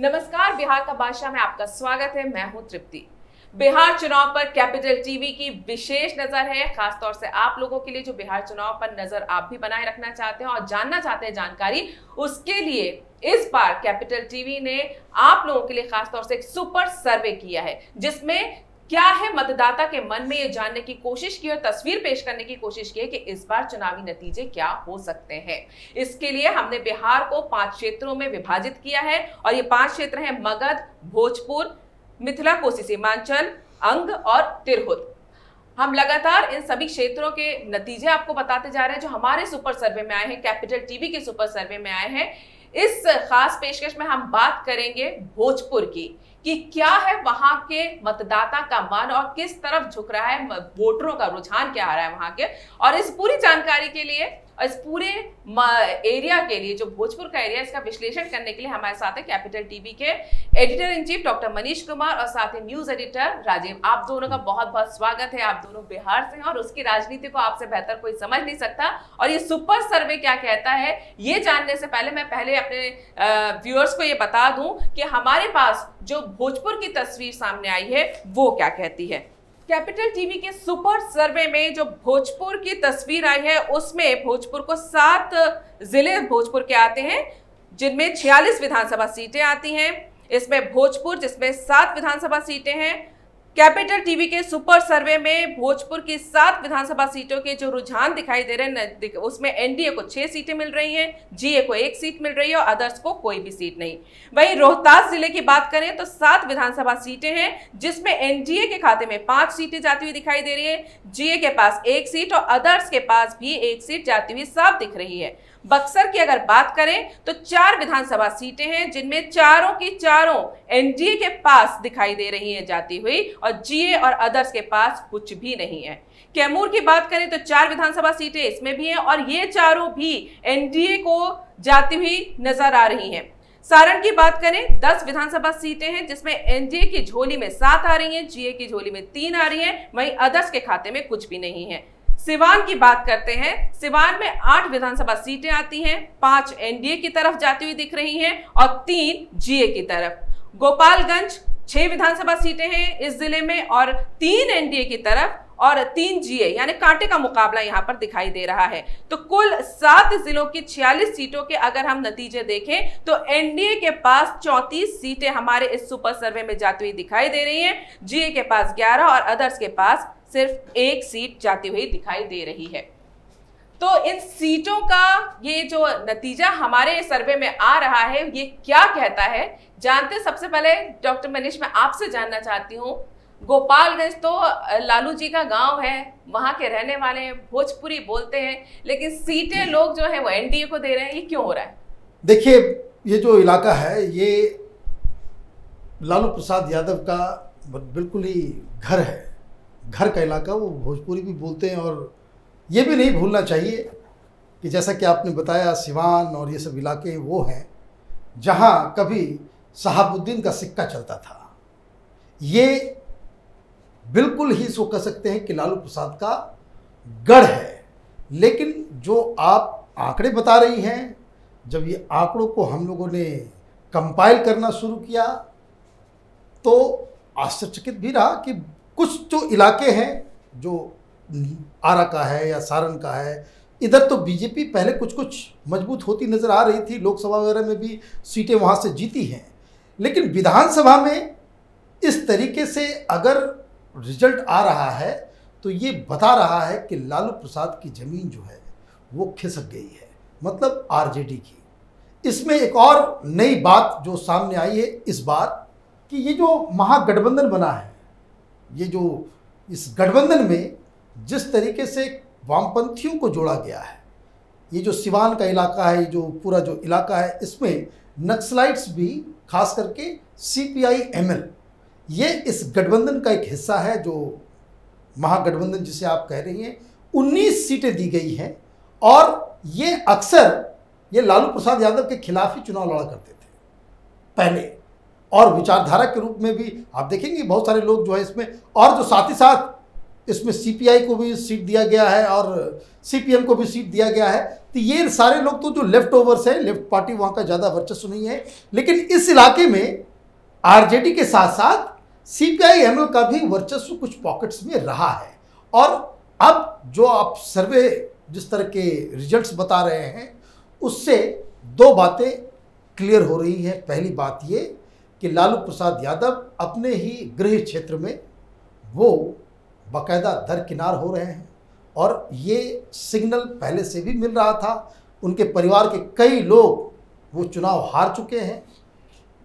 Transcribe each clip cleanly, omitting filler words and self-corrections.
नमस्कार, बिहार का बादशाह में आपका स्वागत है। मैं हूं तृप्ति। बिहार चुनाव पर कैपिटल टीवी की विशेष नजर है, खासतौर से आप लोगों के लिए जो बिहार चुनाव पर नजर आप भी बनाए रखना चाहते हैं और जानना चाहते हैं जानकारी, उसके लिए इस बार कैपिटल टीवी ने आप लोगों के लिए खासतौर से एक सुपर सर्वे किया है, जिसमें क्या है मतदाता के मन में ये जानने की कोशिश की और तस्वीर पेश करने की कोशिश की है कि इस बार चुनावी नतीजे क्या हो सकते हैं। इसके लिए हमने बिहार को 5 क्षेत्रों में विभाजित किया है और ये 5 क्षेत्र हैं मगध, भोजपुर, मिथिला कोसी सीमांचल, अंग और तिरहुत। हम लगातार इन सभी क्षेत्रों के नतीजे आपको बताते जा रहे हैं जो हमारे सुपर सर्वे में आए हैं, कैपिटल टीवी के सुपर सर्वे में आए हैं। इस खास पेशकश में हम बात करेंगे भोजपुर की कि क्या है वहां के मतदाता का मन और किस तरफ झुक रहा है, वोटरों का रुझान क्या आ रहा है वहां के। और इस पूरी जानकारी के लिए, इस पूरे एरिया के लिए, जो भोजपुर का एरिया, इसका विश्लेषण करने के लिए हमारे साथ है कैपिटल टीवी के editor in chief doctor Manish Kumar और साथ ही न्यूज एडिटर राजीव। आप दोनों का बहुत बहुत स्वागत है। आप दोनों बिहार से हैं और उसकी राजनीति को आपसे बेहतर कोई समझ नहीं सकता। और ये सुपर सर्वे क्या कहता है, ये जानने से पहले मैं अपने व्यूअर्स को ये बता दूं कि हमारे पास जो भोजपुर की तस्वीर सामने आई है वो क्या कहती है। कैपिटल टीवी के सुपर सर्वे में जो भोजपुर की तस्वीर आई है उसमें भोजपुर को 7 जिले भोजपुर के आते हैं, जिनमें 46 विधानसभा सीटें आती हैं। इसमें भोजपुर, जिसमें 7 विधानसभा सीटें हैं। कैपिटल टीवी के सुपर सर्वे में भोजपुर की 7 विधानसभा सीटों के जो रुझान दिखाई दे रहे हैं, उसमें एनडीए को 6 सीटें मिल रही हैं, जीए को 1 सीट मिल रही है और अदर्स को कोई भी सीट नहीं। वहीं रोहतास जिले की बात करें तो 7 विधानसभा सीटें हैं, जिसमें एनडीए के खाते में 5 सीटें जाती हुई दिखाई दे रही है, जीए के पास 1 सीट और अदर्स के पास भी 1 सीट जाती हुई साफ दिख रही है। बक्सर की अगर बात करें तो 4 विधानसभा सीटें हैं, जिनमें चारों की चारों एनडीए के पास दिखाई दे रही हैं जाती हुई और जीए और अदर्स के पास कुछ भी नहीं है। कैमूर की बात करें तो 4 विधानसभा सीटें इसमें भी हैं और ये चारों भी एनडीए को जाती हुई नजर आ रही हैं। सारण की बात करें 10 विधानसभा सीटें हैं, जिसमें एनडीए की झोली में 7 आ रही हैं, जीए की झोली में 3 आ रही हैं, वहीं अदर्स के खाते में कुछ भी नहीं है। सिवान की बात करते हैं, सिवान में 8 विधानसभा सीटें आती हैं, 5 एनडीए की तरफ जाती हुई दिख रही हैं और 3 जीए की तरफ। गोपालगंज 6 विधानसभा सीटें हैं इस जिले में और 3 एनडीए की तरफ और 3 जीए, यानी कांटे का मुकाबला यहां पर दिखाई दे रहा है। तो कुल 7 जिलों की 46 सीटों के अगर हम नतीजे देखें तो एनडीए के पास 34 सीटें हमारे इस सुपर सर्वे में जाती हुई दिखाई दे रही हैं, जीए के पास 11 और अदर्स के पास सिर्फ 1 सीट जाती हुई दिखाई दे रही है। तो इन सीटों का ये जो नतीजा हमारे सर्वे में आ रहा है, ये क्या कहता है जानते। सबसे पहले डॉक्टर मनीष, मैं आपसे जानना चाहती हूँ, गोपालगंज तो लालू जी का गांव है, वहां के रहने वाले हैं, भोजपुरी बोलते हैं, लेकिन सीटें लोग जो है वो एनडीए को दे रहे हैं, ये क्यों हो रहा है? देखिए, ये जो इलाका है ये लालू प्रसाद यादव का बिल्कुल ही घर है, घर का इलाका। वो भोजपुरी भी बोलते हैं और ये भी नहीं भूलना चाहिए कि जैसा कि आपने बताया सिवान और ये सब इलाके वो हैं जहाँ कभी शहाबुद्दीन का सिक्का चलता था। ये बिल्कुल ही सो कह सकते हैं कि लालू प्रसाद का गढ़ है। लेकिन जो आप आंकड़े बता रही हैं, जब ये आंकड़ों को हम लोगों ने कंपाइल करना शुरू किया तो आश्चर्यचकित भी रहा कि कुछ जो इलाके हैं, जो आरा का है या सारण का है, इधर तो बीजेपी पहले कुछ मजबूत होती नज़र आ रही थी, लोकसभा वगैरह में भी सीटें वहाँ से जीती हैं। लेकिन विधानसभा में इस तरीके से अगर रिजल्ट आ रहा है तो ये बता रहा है कि लालू प्रसाद की ज़मीन जो है वो खिसक गई है, मतलब आरजेडी की। इसमें एक और नई बात जो सामने आई है इस बार कि ये जो महागठबंधन बना है, ये जो इस गठबंधन में जिस तरीके से वामपंथियों को जोड़ा गया है, ये जो सिवान का इलाका है, जो पूरा जो इलाका है, इसमें नक्सलाइट्स भी खास करके सीपीआई एमएल, ये इस गठबंधन का एक हिस्सा है। जो महागठबंधन जिसे आप कह रही हैं, 19 सीटें दी गई हैं और ये अक्सर ये लालू प्रसाद यादव के खिलाफ ही चुनाव लड़ा करते थे पहले, और विचारधारा के रूप में भी आप देखेंगे बहुत सारे लोग जो है इसमें, और जो साथ ही साथ इसमें सीपीआई को भी सीट दिया गया है और सीपीएम को भी सीट दिया गया है। तो ये सारे लोग तो जो लेफ्ट ओवर्स है, लेफ्ट पार्टी वहाँ का ज़्यादा वर्चस्व नहीं है। लेकिन इस इलाके में आरजेडी के साथ साथ सीपीआई एमएल का भी वर्चस्व कुछ पॉकेट्स में रहा है। और अब जो आप सर्वे जिस तरह के रिजल्ट्स बता रहे हैं उससे दो बातें क्लियर हो रही है। पहली बात ये कि लालू प्रसाद यादव अपने ही गृह क्षेत्र में वो बाकायदा दरकिनार हो रहे हैं और ये सिग्नल पहले से भी मिल रहा था। उनके परिवार के कई लोग वो चुनाव हार चुके हैं।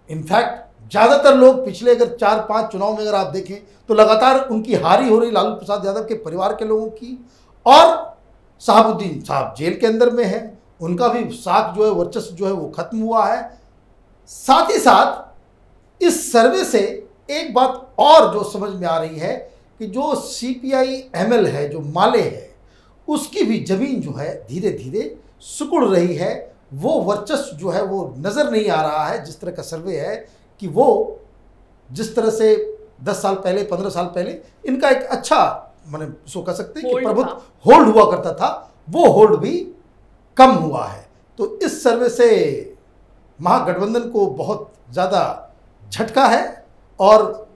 इनफैक्ट ज़्यादातर लोग पिछले अगर 4-5 चुनाव में अगर आप देखें तो लगातार उनकी हार ही हो रही, लालू प्रसाद यादव के परिवार के लोगों की। और शहाबुद्दीन साहब जेल के अंदर में है, उनका भी साख जो है, वर्चस्व जो है वो खत्म हुआ है। साथ ही साथ इस सर्वे से एक बात और जो समझ में आ रही है कि जो सीपीआई एमएल है, जो माले है, उसकी भी जमीन जो है धीरे धीरे सिकुड़ रही है। वो वर्चस्व जो है वो नज़र नहीं आ रहा है। जिस तरह का सर्वे है कि वो जिस तरह से 10 साल पहले, 15 साल पहले इनका एक अच्छा माने उसको कह सकते हैं कि प्रभुत्व होल्ड हुआ करता था, वो होल्ड भी कम हुआ है। तो इस सर्वे से महागठबंधन को बहुत ज़्यादा झटका है और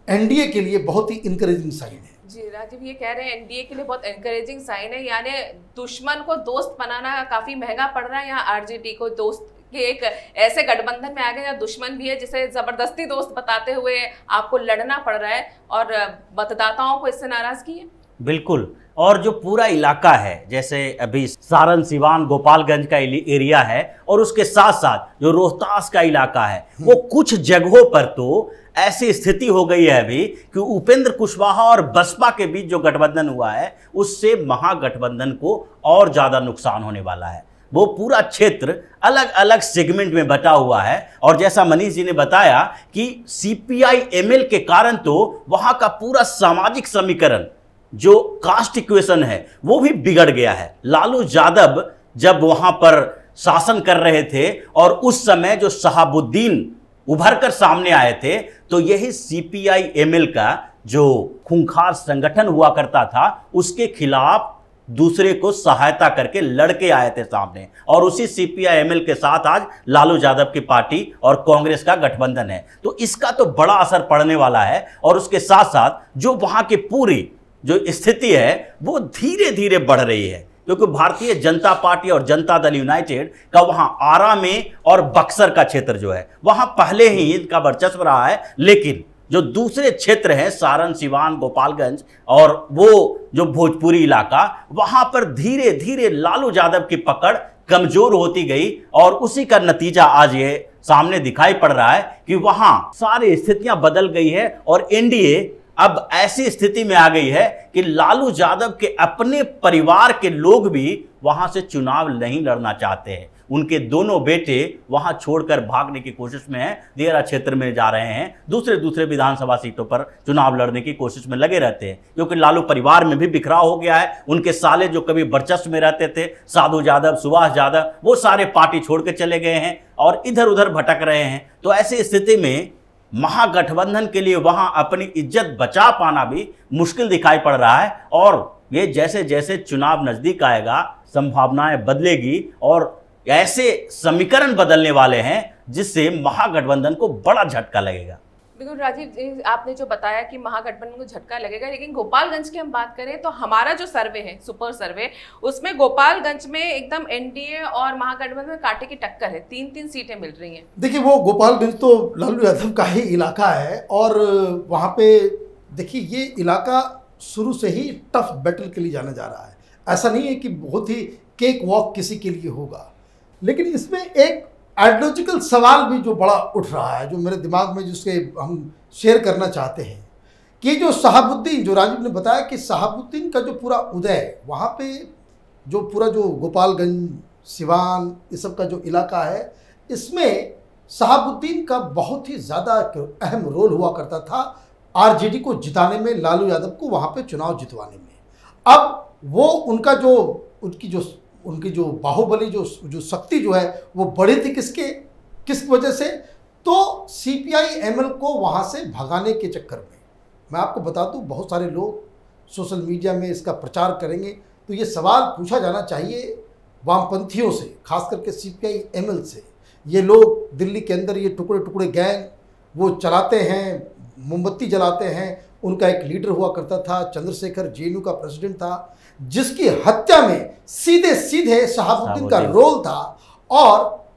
एनडीए के लिए बहुत ही इंकरेजिंग साइन है। जी राजीव, ये कह रहे हैं एनडीए के लिए बहुत एनकरेजिंग साइन है, यानी दुश्मन को दोस्त बनाना काफी महंगा पड़ रहा है। यहाँ आरजेडी को दोस्त के एक ऐसे गठबंधन में आ गए या दुश्मन भी है जिसे जबरदस्ती दोस्त बताते हुए आपको लड़ना पड़ रहा है और मतदाताओं को इससे नाराजगी है। बिल्कुल। और जो पूरा इलाका है, जैसे अभी सारण, सिवान, गोपालगंज का एरिया है और उसके साथ साथ जो रोहतास का इलाका है, वो कुछ जगहों पर तो ऐसी स्थिति हो गई है अभी कि उपेंद्र कुशवाहा और बसपा के बीच जो गठबंधन हुआ है उससे महागठबंधन को और ज्यादा नुकसान होने वाला है। वो पूरा क्षेत्र अलग अलग सेगमेंट में बटा हुआ है और जैसा मनीष जी ने बताया कि सीपीआई एमएल के कारण तो वहां का पूरा सामाजिक समीकरण, जो कास्ट इक्वेशन है, वो भी बिगड़ गया है। लालू यादव जब वहां पर शासन कर रहे थे और उस समय जो शहाबुद्दीन उभर कर सामने आए थे, तो यही सीपीआई एमएल का जो खूंखार संगठन हुआ करता था उसके खिलाफ दूसरे को सहायता करके लड़के आए थे सामने। और उसी सीपीआई एमएल के साथ आज लालू यादव की पार्टी और कांग्रेस का गठबंधन है। तो इसका तो बड़ा असर पड़ने वाला है। और उसके साथ साथ जो वहां की पूरी जो स्थिति है वो धीरे धीरे बढ़ रही है, क्योंकि भारतीय जनता पार्टी और जनता दल यूनाइटेड का वहां आरा में और बक्सर का क्षेत्र जो है वहां पहले ही इनका वर्चस्व रहा है। लेकिन जो दूसरे क्षेत्र हैं, सारण, सिवान, गोपालगंज और वो जो भोजपुरी इलाका, वहां पर धीरे धीरे लालू यादव की पकड़ कमजोर होती गई और उसी का नतीजा आज ये सामने दिखाई पड़ रहा है कि वहां सारी स्थितियां बदल गई है और एनडीए अब ऐसी स्थिति में आ गई है कि लालू यादव के अपने परिवार के लोग भी वहां से चुनाव नहीं लड़ना चाहते हैं। उनके दोनों बेटे वहां छोड़कर भागने की कोशिश में हैं, दियारा क्षेत्र में जा रहे हैं, दूसरे विधानसभा सीटों पर चुनाव लड़ने की कोशिश में लगे रहते हैं, क्योंकि लालू परिवार में भी बिखराव हो गया है। उनके साले जो कभी वर्चस्व में रहते थे, साधु यादव, सुभाष यादव, वो सारे पार्टी छोड़ के चले गए हैं और इधर उधर भटक रहे हैं। तो ऐसी स्थिति में महागठबंधन के लिए वहां अपनी इज्जत बचा पाना भी मुश्किल दिखाई पड़ रहा है। और ये जैसे जैसे चुनाव नजदीक आएगा संभावनाएं बदलेगी और ऐसे समीकरण बदलने वाले हैं जिससे महागठबंधन को बड़ा झटका लगेगा। बिल्कुल राजीव जी, आपने जो बताया कि महागठबंधन को झटका लगेगा, लेकिन गोपालगंज की हम बात करें तो हमारा जो सर्वे है, सुपर सर्वे, उसमें गोपालगंज में एकदम एनडीए और महागठबंधन में कांटे की टक्कर है। 3-3 सीटें मिल रही हैं। देखिए, वो गोपालगंज तो लालू यादव का ही इलाका है और वहाँ पे देखिए ये इलाका शुरू से ही टफ बैटल के लिए जाना जा रहा है। ऐसा नहीं है कि बहुत ही केक वॉक किसी के लिए होगा, लेकिन इसमें एक आइडियोलॉजिकल सवाल भी जो बड़ा उठ रहा है, जो मेरे दिमाग में जिसके हम शेयर करना चाहते हैं कि जो शहाबुद्दीन, जो राजीव ने बताया कि शहाबुद्दीन का जो पूरा उदय वहाँ पे जो पूरा जो गोपालगंज, सिवान, ये सब का जो इलाका है, इसमें शहाबुद्दीन का बहुत ही ज़्यादा अहम रोल हुआ करता था आरजेडी को जिताने में, लालू यादव को वहाँ पे चुनाव जितवाने में। अब वो उनका जो उनकी जो बाहुबली जो शक्ति जो है वो बढ़ी थी किस वजह से, तो सीपीआई एमएल को वहाँ से भगाने के चक्कर में। मैं आपको बता दूँ, बहुत सारे लोग सोशल मीडिया में इसका प्रचार करेंगे, तो ये सवाल पूछा जाना चाहिए वामपंथियों से, खास करके सीपीआई एमएल से। ये लोग दिल्ली के अंदर ये टुकड़े टुकड़े गैंग वो चलाते हैं, मोमबत्ती जलाते हैं। उनका एक लीडर हुआ करता था, चंद्रशेखर, जेएनयू का प्रेसिडेंट था, जिसकी हत्या में सीधे सीधे शहाबुद्दीन का रोल था, और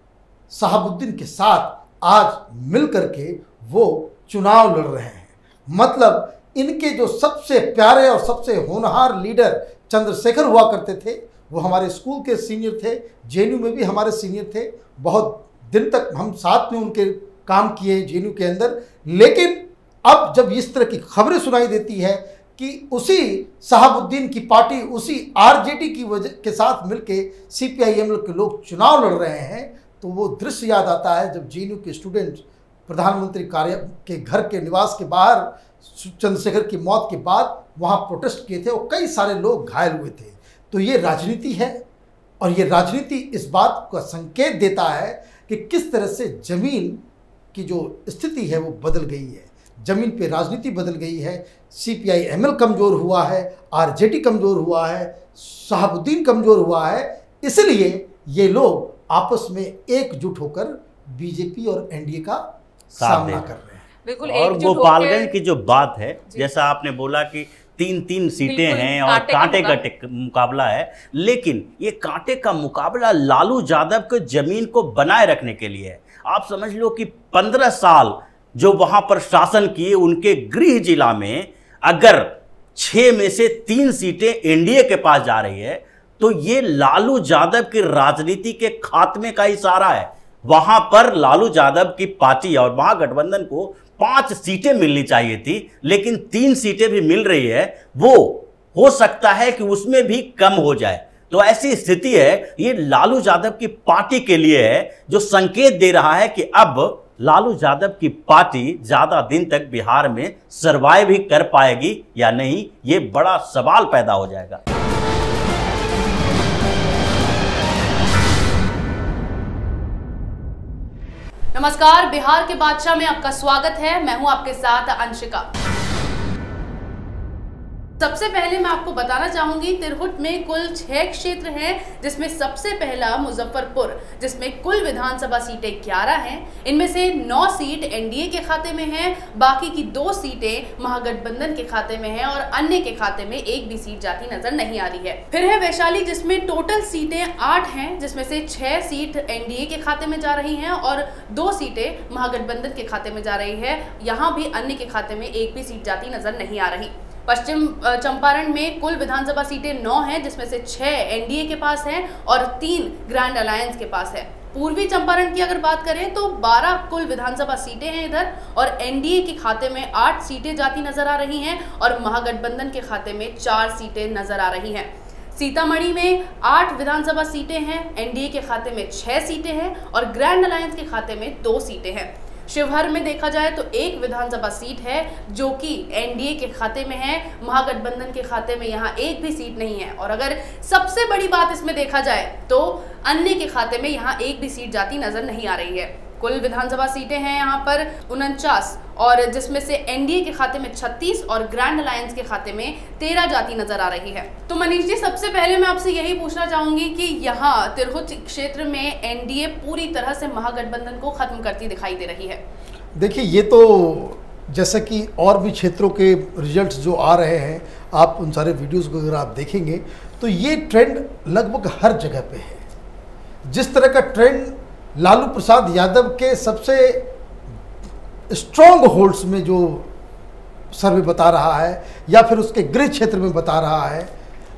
शहाबुद्दीन के साथ आज मिल करके वो चुनाव लड़ रहे हैं। मतलब इनके जो सबसे प्यारे और सबसे होनहार लीडर चंद्रशेखर हुआ करते थे, वो हमारे स्कूल के सीनियर थे, जेएनयू में भी हमारे सीनियर थे, बहुत दिन तक हम साथ में उनके काम किए जेएनयू के अंदर। लेकिन अब जब इस तरह की खबरें सुनाई देती है कि उसी शहाबुद्दीन की पार्टी, उसी आरजेडी की वजह के साथ मिलके सीपीआई-एमएल के लोग चुनाव लड़ रहे हैं, तो वो दृश्य याद आता है जब जेएनयू के स्टूडेंट प्रधानमंत्री कार्य के घर के निवास के बाहर चंद्रशेखर की मौत के बाद वहाँ प्रोटेस्ट किए थे और कई सारे लोग घायल हुए थे। तो ये राजनीति है, और ये राजनीति इस बात का संकेत देता है कि किस तरह से जमीन की जो स्थिति है वो बदल गई है। जमीन पे राजनीति बदल गई है। सीपीआई-एमएल कमज़ोर हुआ है, आरजेडी कमज़ोर हुआ है, शहाबुद्दीन कमज़ोर हुआ है। इसलिए ये लोग आपस में एकजुट होकर बीजेपी और एनडीए का सामना कर रहे हैं। बिल्कुल। और गोपालगंज की जो बात है, जैसा आपने बोला कि 3-3 सीटें हैं और कांटे का मुकाबला है, लेकिन ये कांटे का मुकाबला लालू यादव के जमीन को बनाए रखने के लिए है। आप समझ लो कि 15 साल जो वहां पर शासन किए, उनके गृह जिला में अगर 6 में से 3 सीटें एनडीए के पास जा रही है, तो ये लालू यादव की राजनीति के खात्मे का इशारा है। वहां पर लालू यादव की पार्टी और महागठबंधन को 5 सीटें मिलनी चाहिए थी, लेकिन 3 सीटें भी मिल रही है। वो हो सकता है कि उसमें भी कम हो जाए। तो ऐसी स्थिति है, ये लालू यादव की पार्टी के लिए है, जो संकेत दे रहा है कि अब लालू यादव की पार्टी ज्यादा दिन तक बिहार में सर्वाइव ही कर पाएगी या नहीं, ये बड़ा सवाल पैदा हो जाएगा। नमस्कार, बिहार के बादशाह में आपका स्वागत है। मैं हूं आपके साथ अंशिका। सबसे पहले मैं आपको बताना चाहूंगी, तिरहुत में कुल 6 क्षेत्र हैं, जिसमें सबसे पहला मुजफ्फरपुर, जिसमें कुल विधानसभा सीटें 11 हैं। इनमें से 9 सीट एनडीए के खाते में हैं, बाकी की 2 सीटें महागठबंधन के खाते में हैं और अन्य के खाते में एक भी सीट जाती नजर नहीं आ रही है। फिर है वैशाली, जिसमें टोटल सीटें 8 हैं, जिसमें से 6 सीट एनडीए के खाते में जा रही हैं और 2 सीटें महागठबंधन के खाते में जा रही है। यहाँ भी अन्य के खाते में एक भी सीट जाती नजर नहीं आ रही। पश्चिम चंपारण में कुल विधानसभा सीटें 9 हैं, जिसमें से 6 एनडीए के पास हैं और 3 ग्रैंड अलायंस के पास है। पूर्वी चंपारण की अगर बात करें तो 12 कुल विधानसभा सीटें हैं इधर, और एनडीए के खाते में 8 सीटें जाती नजर आ रही हैं और महागठबंधन के खाते में 4 सीटें नजर आ रही हैं। सीतामढ़ी में 8 विधानसभा सीटें हैं, एनडीए के खाते में 6 सीटें हैं और ग्रैंड अलायंस के खाते में 2 सीटें हैं। शिवहर में देखा जाए तो 1 विधानसभा सीट है, जो कि एनडीए के खाते में है, महागठबंधन के खाते में यहाँ एक भी सीट नहीं है। और अगर सबसे बड़ी बात इसमें देखा जाए तो अन्य के खाते में यहाँ एक भी सीट जाती नजर नहीं आ रही है। कुल विधानसभा सीटें हैं यहाँ पर 49, और जिसमें से एनडीए के खाते में 36 और ग्रैंड अलायंस के खाते में 13 जाती नजर आ रही है। तो मनीष जी, सबसे पहले मैं आपसे यही पूछना चाहूंगी कि यहाँ तिरहुत क्षेत्र में एनडीए पूरी तरह से महागठबंधन को खत्म करती दिखाई दे रही है। देखिए, ये तो जैसा कि और भी क्षेत्रों के रिजल्ट्स जो आ रहे हैं, आप उन सारे वीडियोस को अगर आप देखेंगे तो ये ट्रेंड लगभग हर जगह पे है। जिस तरह का ट्रेंड लालू प्रसाद यादव के सबसे स्ट्रॉन्ग होल्ड्स में जो सर्वे बता रहा है या फिर उसके गृह क्षेत्र में बता रहा है,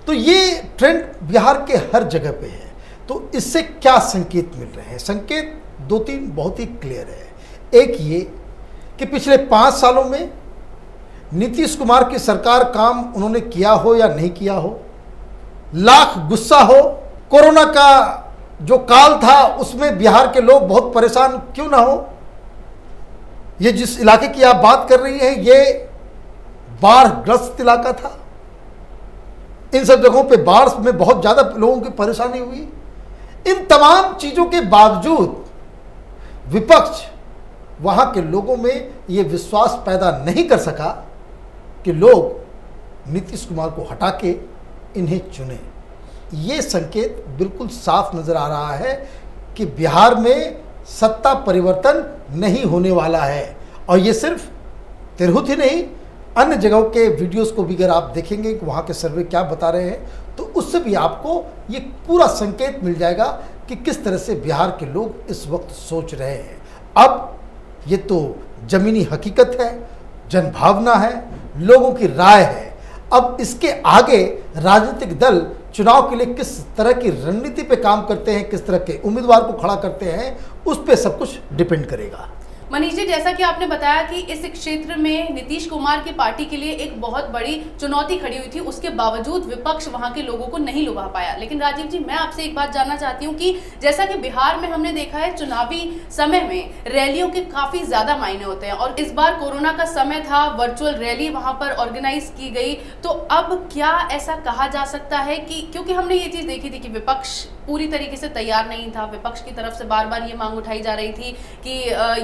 तो ये ट्रेंड बिहार के हर जगह पे है। तो इससे क्या संकेत मिल रहे हैं? संकेत 2-3 बहुत ही क्लियर है। एक ये कि पिछले 5 सालों में नीतीश कुमार की सरकार काम उन्होंने किया हो या नहीं किया हो, लाख गुस्सा हो, कोरोना का जो काल था उसमें बिहार के लोग बहुत परेशान क्यों ना हो, ये जिस इलाके की आप बात कर रही हैं ये बाढ़ ग्रस्त इलाका था, इन सब जगहों पे बाढ़ में बहुत ज़्यादा लोगों की परेशानी हुई। इन तमाम चीज़ों के बावजूद विपक्ष वहाँ के लोगों में ये विश्वास पैदा नहीं कर सका कि लोग नीतीश कुमार को हटा के इन्हें चुने। ये संकेत बिल्कुल साफ नज़र आ रहा है कि बिहार में सत्ता परिवर्तन नहीं होने वाला है। और ये सिर्फ तिरहुत ही नहीं, अन्य जगहों के वीडियोस को भी अगर आप देखेंगे कि वहाँ के सर्वे क्या बता रहे हैं, तो उससे भी आपको ये पूरा संकेत मिल जाएगा कि किस तरह से बिहार के लोग इस वक्त सोच रहे हैं। अब ये तो ज़मीनी हकीकत है, जनभावना है, लोगों की राय है। अब इसके आगे राजनीतिक दल चुनाव के लिए किस तरह की रणनीति पे काम करते हैं, किस तरह के उम्मीदवार को खड़ा करते हैं, उस पे सब कुछ डिपेंड करेगा। मनीष जी, जैसा कि आपने बताया कि इस क्षेत्र में नीतीश कुमार की पार्टी के लिए एक बहुत बड़ी चुनौती खड़ी हुई थी, उसके बावजूद विपक्ष वहां के लोगों को नहीं लुभा पाया। लेकिन राजीव जी, मैं आपसे एक बात जानना चाहती हूं कि जैसा कि बिहार में हमने देखा है चुनावी समय में रैलियों के काफी ज्यादा मायने होते हैं, और इस बार कोरोना का समय था, वर्चुअल रैली वहां पर ऑर्गेनाइज की गई, तो अब क्या ऐसा कहा जा सकता है कि, क्योंकि हमने ये चीज देखी थी कि विपक्ष पूरी तरीके से तैयार नहीं था, विपक्ष की तरफ से बार बार ये मांग उठाई जा रही थी कि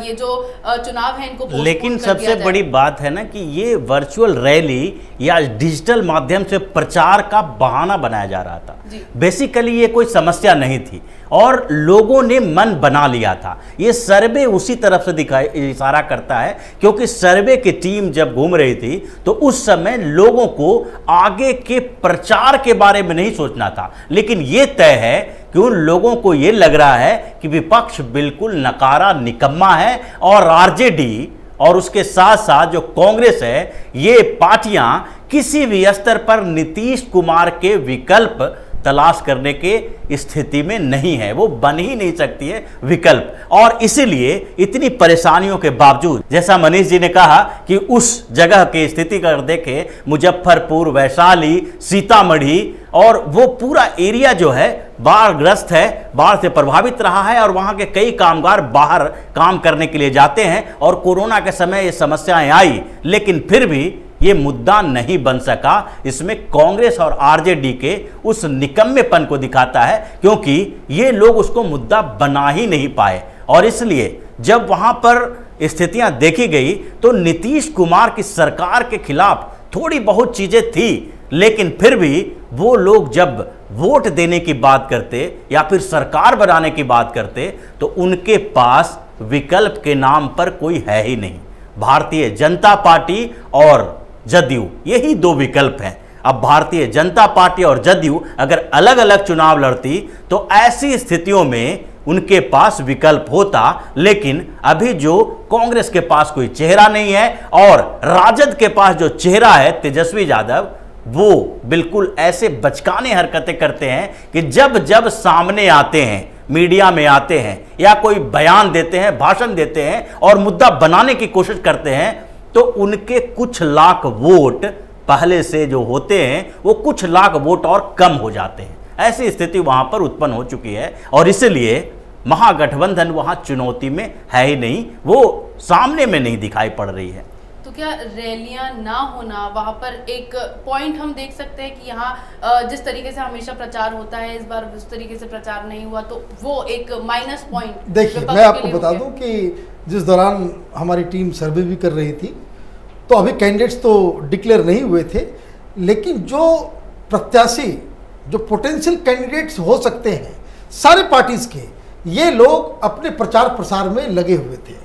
ये जो चुनाव है इनको लेकिन सबसे बड़ी बात है ना कि ये वर्चुअल रैली या डिजिटल माध्यम से प्रचार का बहाना बनाया जा रहा था। बेसिकली ये कोई समस्या नहीं थी और लोगों ने मन बना लिया था। ये सर्वे उसी तरफ से इशारा करता है, क्योंकि सर्वे की टीम जब घूम रही थी तो उस समय लोगों को आगे के प्रचार के बारे में नहीं सोचना था, लेकिन ये तय है कि उन लोगों को ये लग रहा है कि विपक्ष बिल्कुल नकारा निकम्मा है और आरजेडी और उसके साथ साथ जो कांग्रेस है, ये पार्टियां किसी भी स्तर पर नीतीश कुमार के विकल्प तलाश करने के स्थिति में नहीं है, वो बन ही नहीं सकती है विकल्प। और इसीलिए इतनी परेशानियों के बावजूद, जैसा मनीष जी ने कहा कि उस जगह की स्थिति कर देखे, मुजफ्फरपुर, वैशाली, सीतामढ़ी और वो पूरा एरिया जो है बाढ़ग्रस्त है, बाढ़ से प्रभावित रहा है और वहाँ के कई कामगार बाहर काम करने के लिए जाते हैं और कोरोना के समय ये समस्याएं आई, लेकिन फिर भी ये मुद्दा नहीं बन सका। इसमें कांग्रेस और आरजेडी के उस निकम्मेपन को दिखाता है, क्योंकि ये लोग उसको मुद्दा बना ही नहीं पाए। और इसलिए जब वहाँ पर स्थितियाँ देखी गई तो नीतीश कुमार की सरकार के खिलाफ थोड़ी बहुत चीज़ें थी, लेकिन फिर भी वो लोग जब वोट देने की बात करते या फिर सरकार बनाने की बात करते तो उनके पास विकल्प के नाम पर कोई है ही नहीं। भारतीय जनता पार्टी और जदयू, यही दो विकल्प हैं। अब भारतीय जनता पार्टी और जदयू अगर अलग अलग चुनाव लड़ती तो ऐसी स्थितियों में उनके पास विकल्प होता, लेकिन अभी जो कांग्रेस के पास कोई चेहरा नहीं है और राजद के पास जो चेहरा है तेजस्वी यादव, वो बिल्कुल ऐसे बचकाने हरकतें करते हैं कि जब जब सामने आते हैं, मीडिया में आते हैं या कोई बयान देते हैं, भाषण देते हैं और मुद्दा बनाने की कोशिश करते हैं, तो उनके कुछ लाख वोट पहले से जो होते हैं वो कुछ लाख वोट और कम हो जाते हैं। ऐसी स्थिति वहां पर उत्पन्न हो चुकी है और इसलिए महागठबंधन वहां चुनौती में है ही नहीं, वो सामने में नहीं दिखाई पड़ रही है। तो क्या रैलियां ना होना वहां पर एक पॉइंट हम देख सकते हैं कि यहाँ जिस तरीके से हमेशा प्रचार होता है, इस बार उस तरीके से प्रचार नहीं हुआ, तो वो एक माइनस पॉइंट। देखिए, मैं आपको बता दूं कि जिस दौरान हमारी टीम सर्वे भी कर रही थी तो अभी कैंडिडेट्स तो डिक्लेयर नहीं हुए थे, लेकिन जो प्रत्याशी, जो पोटेंशियल कैंडिडेट्स हो सकते हैं सारे पार्टीज के, ये लोग अपने प्रचार प्रसार में लगे हुए थे।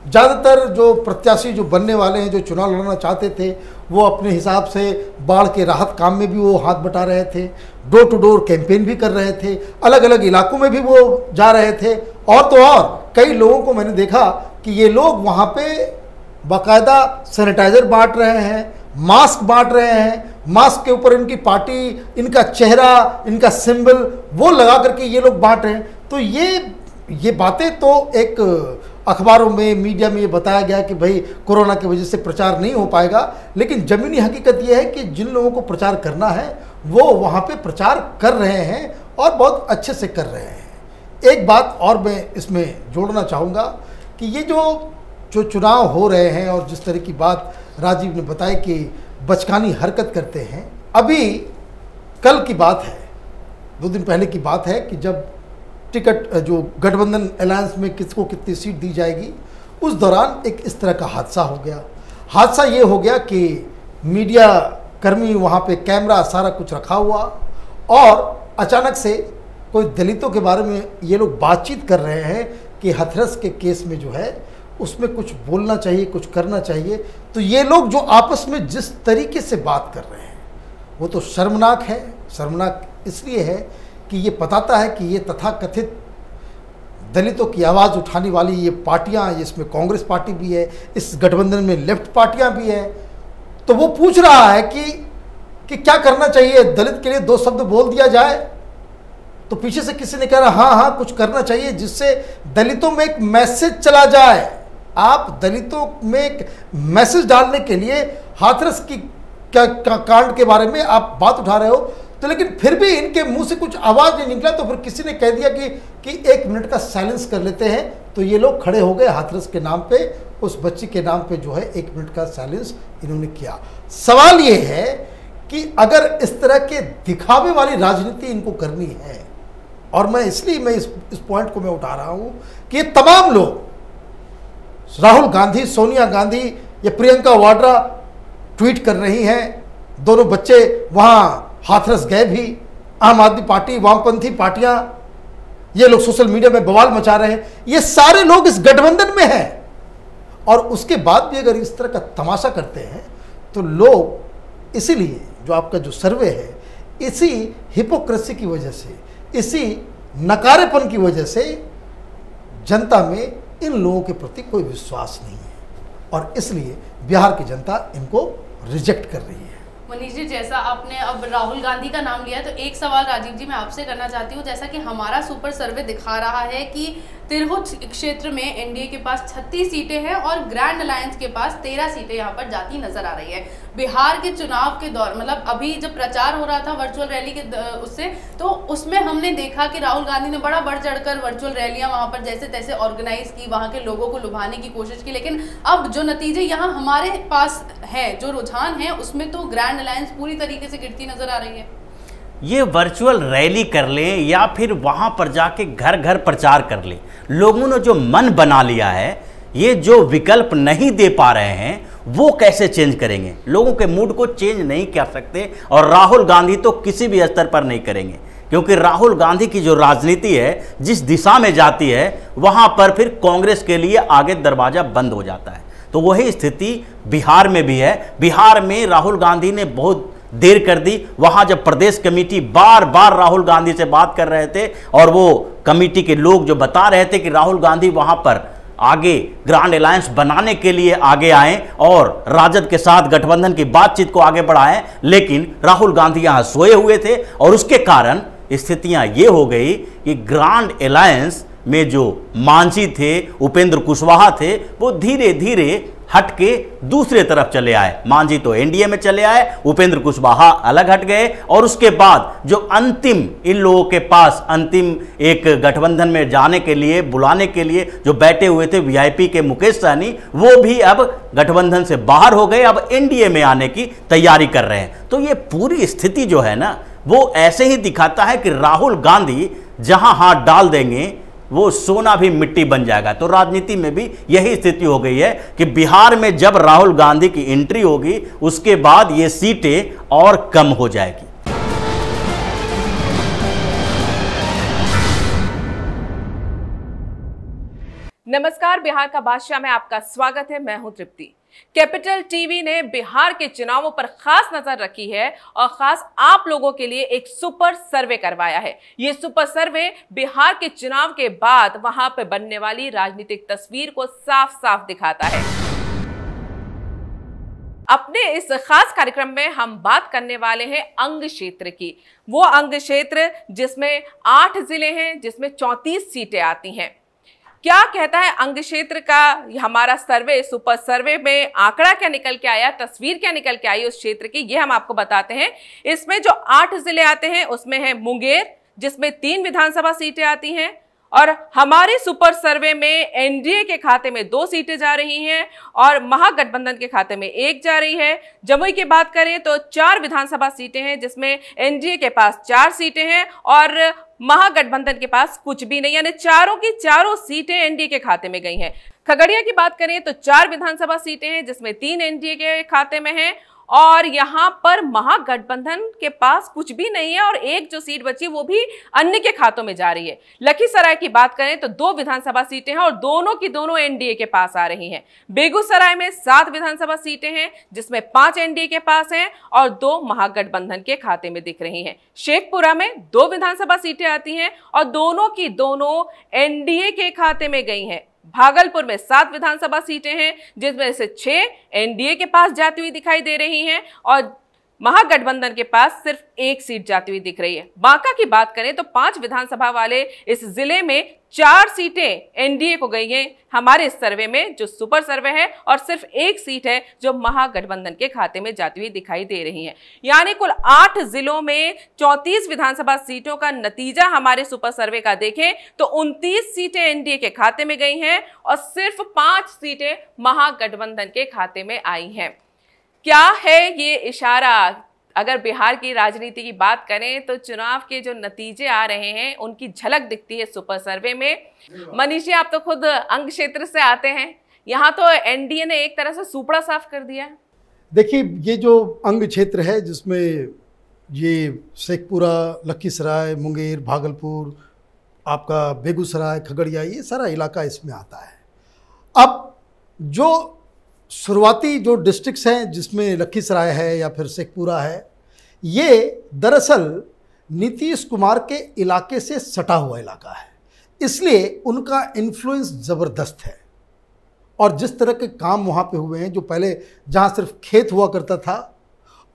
ज़्यादातर जो प्रत्याशी जो बनने वाले हैं, जो चुनाव लड़ना चाहते थे, वो अपने हिसाब से बाढ़ के राहत काम में भी वो हाथ बटा रहे थे, डोर टू डोर कैंपेन भी कर रहे थे, अलग अलग इलाकों में भी वो जा रहे थे। और तो और कई लोगों को मैंने देखा कि ये लोग वहाँ पे बाकायदा सैनिटाइज़र बांट रहे हैं, मास्क बांट रहे हैं, मास्क के ऊपर इनकी पार्टी, इनका चेहरा, इनका सिंबल वो लगा करके ये लोग बांट रहे हैं। तो ये बातें तो एक अखबारों में, मीडिया में ये बताया गया कि भाई कोरोना की वजह से प्रचार नहीं हो पाएगा, लेकिन ज़मीनी हकीकत ये है कि जिन लोगों को प्रचार करना है वो वहाँ पे प्रचार कर रहे हैं और बहुत अच्छे से कर रहे हैं। एक बात और मैं इसमें जोड़ना चाहूँगा कि ये जो चुनाव हो रहे हैं और जिस तरह की बात राजीव ने बताई कि बचकानी हरकत करते हैं, अभी कल की बात है, 2 दिन पहले की बात है कि जब टिकट जो गठबंधन अलायंस में किसको कितनी सीट दी जाएगी, उस दौरान एक इस तरह का हादसा हो गया। हादसा ये हो गया कि मीडिया कर्मी, वहाँ पे कैमरा, सारा कुछ रखा हुआ, और अचानक से कोई दलितों के बारे में ये लोग बातचीत कर रहे हैं कि हाथरस के केस में जो है उसमें कुछ बोलना चाहिए, कुछ करना चाहिए। तो ये लोग जो आपस में जिस तरीके से बात कर रहे हैं वो तो शर्मनाक है। शर्मनाक इसलिए है कि ये बताता है कि ये तथाकथित दलितों की आवाज़ उठाने वाली ये पार्टियां, इसमें कांग्रेस पार्टी भी है, इस गठबंधन में लेफ्ट पार्टियां भी हैं, तो वो पूछ रहा है कि क्या करना चाहिए, दलित के लिए 2 शब्द बोल दिया जाए। तो पीछे से किसी ने कह रहा हाँ कुछ करना चाहिए जिससे दलितों में एक मैसेज चला जाए। आप दलितों में एक मैसेज डालने के लिए हाथरस की कांड के बारे में आप बात उठा रहे हो, तो लेकिन फिर भी इनके मुंह से कुछ आवाज़ नहीं निकला। तो फिर किसी ने कह दिया कि 1 मिनट का साइलेंस कर लेते हैं, तो ये लोग खड़े हो गए हाथरस के नाम पे, उस बच्ची के नाम पे जो है 1 मिनट का साइलेंस इन्होंने किया। सवाल ये है कि अगर इस तरह के दिखावे वाली राजनीति इनको करनी है, और मैं इसलिए इस पॉइंट को मैं उठा रहा हूं कि ये तमाम लोग, राहुल गांधी, सोनिया गांधी या प्रियंका वाड्रा ट्वीट कर रही हैं, दोनों बच्चे वहां हाथरस गए भी, आम आदमी पार्टी, वामपंथी पार्टियां, ये लोग सोशल मीडिया में बवाल मचा रहे हैं। ये सारे लोग इस गठबंधन में हैं, और उसके बाद भी अगर इस तरह का तमाशा करते हैं तो लोग, इसीलिए जो आपका जो सर्वे है, इसी हिपोक्रेसी की वजह से, इसी नकारेपन की वजह से जनता में इन लोगों के प्रति कोई विश्वास नहीं है, और इसलिए बिहार की जनता इनको रिजेक्ट कर रही है। मनीष जी, जैसा आपने अब राहुल गांधी का नाम लिया, तो एक सवाल राजीव जी मैं आपसे करना चाहती हूँ। जैसा कि हमारा सुपर सर्वे दिखा रहा है कि तिरहुत क्षेत्र में एनडीए के पास 36 सीटें हैं और ग्रैंड अलायंस के पास 13 सीटें यहाँ पर जाती नजर आ रही है। बिहार के चुनाव के दौर, मतलब अभी जब प्रचार हो रहा था वर्चुअल रैली के उससे, तो उसमें हमने देखा कि राहुल गांधी ने बड़ा बढ़ चढ़कर वर्चुअल रैलियां वहां पर जैसे तैसे ऑर्गेनाइज की, वहां के लोगों को लुभाने की कोशिश की। लेकिन अब जो नतीजे यहाँ हमारे पास है, जो रुझान है, उसमें तो ग्रैंड अलायंस पूरी तरीके से गिरती नजर आ रही है। ये वर्चुअल रैली कर लें या फिर वहां पर जाके घर घर प्रचार कर लें, लोगों ने जो मन बना लिया है, ये जो विकल्प नहीं दे पा रहे हैं वो कैसे चेंज करेंगे? लोगों के मूड को चेंज नहीं कर सकते, और राहुल गांधी तो किसी भी स्तर पर नहीं करेंगे, क्योंकि राहुल गांधी की जो राजनीति है जिस दिशा में जाती है वहां पर फिर कांग्रेस के लिए आगे दरवाजा बंद हो जाता है। तो वही स्थिति बिहार में भी है। बिहार में राहुल गांधी ने बहुत देर कर दी। वहां जब प्रदेश कमेटी बार बार राहुल गांधी से बात कर रहे थे, और वो कमेटी के लोग जो बता रहे थे कि राहुल गांधी वहां पर आगे ग्रैंड अलायंस बनाने के लिए आगे आए और राजद के साथ गठबंधन की बातचीत को आगे बढ़ाएं, लेकिन राहुल गांधी यहां सोए हुए थे, और उसके कारण स्थितियां ये हो गई कि ग्रैंड अलायंस में जो मांझी थे, उपेंद्र कुशवाहा थे, वो धीरे धीरे हट के दूसरे तरफ चले आए। मांझी तो एनडीए में चले आए, उपेंद्र कुशवाहा अलग हट गए, और उसके बाद जो अंतिम इन लोगों के पास अंतिम एक गठबंधन में जाने के लिए, बुलाने के लिए जो बैठे हुए थे वीआईपी के मुकेश सहनी, वो भी अब गठबंधन से बाहर हो गए, अब एनडीए में आने की तैयारी कर रहे हैं। तो ये पूरी स्थिति जो है ना, वो ऐसे ही दिखाता है कि राहुल गांधी जहां हाथ डाल देंगे वो सोना भी मिट्टी बन जाएगा। तो राजनीति में भी यही स्थिति हो गई है कि बिहार में जब राहुल गांधी की एंट्री होगी, उसके बाद ये सीटें और कम हो जाएगी। नमस्कार, बिहार का बादशाह में आपका स्वागत है। मैं हूं तृप्ति। कैपिटल टीवी ने बिहार के चुनावों पर खास नजर रखी है और खास आप लोगों के लिए एक सुपर सर्वे करवाया है। यह सुपर सर्वे बिहार के चुनाव के बाद वहां पर बनने वाली राजनीतिक तस्वीर को साफ साफ दिखाता है। अपने इस खास कार्यक्रम में हम बात करने वाले हैं अंग क्षेत्र की। वो अंग क्षेत्र जिसमें 8 जिले हैं, जिसमें 34 सीटें आती हैं। क्या कहता है अंग क्षेत्र का हमारा सर्वे, सुपर सर्वे में आंकड़ा क्या निकल के आया, तस्वीर क्या निकल के आई उस क्षेत्र की, ये हम आपको बताते हैं। इसमें जो 8 जिले आते हैं उसमें है मुंगेर, जिसमें 3 विधानसभा सीटें आती हैं, और हमारे सुपर सर्वे में एनडीए के खाते में 2 सीटें जा रही हैं और महागठबंधन के खाते में 1 जा रही है। जमुई की बात करें तो 4 विधानसभा सीटें हैं, जिसमें एनडीए के पास 4 सीटें हैं और महागठबंधन के पास कुछ भी नहीं, यानी चारों की चारों सीटें एनडीए के खाते में गई हैं। खगड़िया की बात करें तो 4 विधानसभा सीटें हैं, जिसमें 3 एनडीए के खाते में हैं और यहां पर महागठबंधन के पास कुछ भी नहीं है और एक जो सीट बची वो भी अन्य के खातों में जा रही है। लखीसराय की बात करें तो 2 विधानसभा सीटें हैं और दोनों की दोनों एनडीए के पास आ रही हैं। बेगूसराय में 7 विधानसभा सीटें हैं जिसमें 5 एनडीए के पास हैं और 2 महागठबंधन के खाते में दिख रही हैं। शेखपुरा में 2 विधानसभा सीटें आती हैं और दोनों की दोनों एनडीए के खाते में गई हैं। भागलपुर में 7 विधानसभा सीटें हैं जिसमें से 6 एनडीए के पास जाती हुई दिखाई दे रही हैं और महागठबंधन के पास सिर्फ 1 सीट जाती हुई दिख रही है। बांका की बात करें तो 5 विधानसभा वाले इस जिले में 4 सीटें एनडीए को गई हैं हमारे इस सर्वे में, जो सुपर सर्वे है, और सिर्फ 1 सीट है जो महागठबंधन के खाते में जाती हुई दिखाई दे रही है। यानी कुल 8 जिलों में 34 विधानसभा सीटों का नतीजा हमारे सुपर सर्वे का देखें तो 29 सीटें एनडीए के खाते में गई हैं और सिर्फ 5 सीटें महागठबंधन के खाते में आई हैं। क्या है ये इशारा? अगर बिहार की राजनीति की बात करें तो चुनाव के जो नतीजे आ रहे हैं उनकी झलक दिखती है सुपर सर्वे में। मनीष जी, आप तो खुद अंग क्षेत्र से आते हैं, यहाँ तो एनडीए ने एक तरह से सुपड़ा साफ कर दिया। देखिए, ये जो अंग क्षेत्र है जिसमें ये शेखपुरा, लखीसराय, मुंगेर, भागलपुर, आपका बेगूसराय, खगड़िया, ये सारा इलाका इसमें आता है। अब जो शुरुआती जो डिस्ट्रिक्ट्स हैं जिसमें लखीसराय है या फिर शेखपुरा है, ये दरअसल नीतीश कुमार के इलाके से सटा हुआ इलाका है, इसलिए उनका इन्फ्लुएंस ज़बरदस्त है। और जिस तरह के काम वहाँ पे हुए हैं, जो पहले जहाँ सिर्फ खेत हुआ करता था,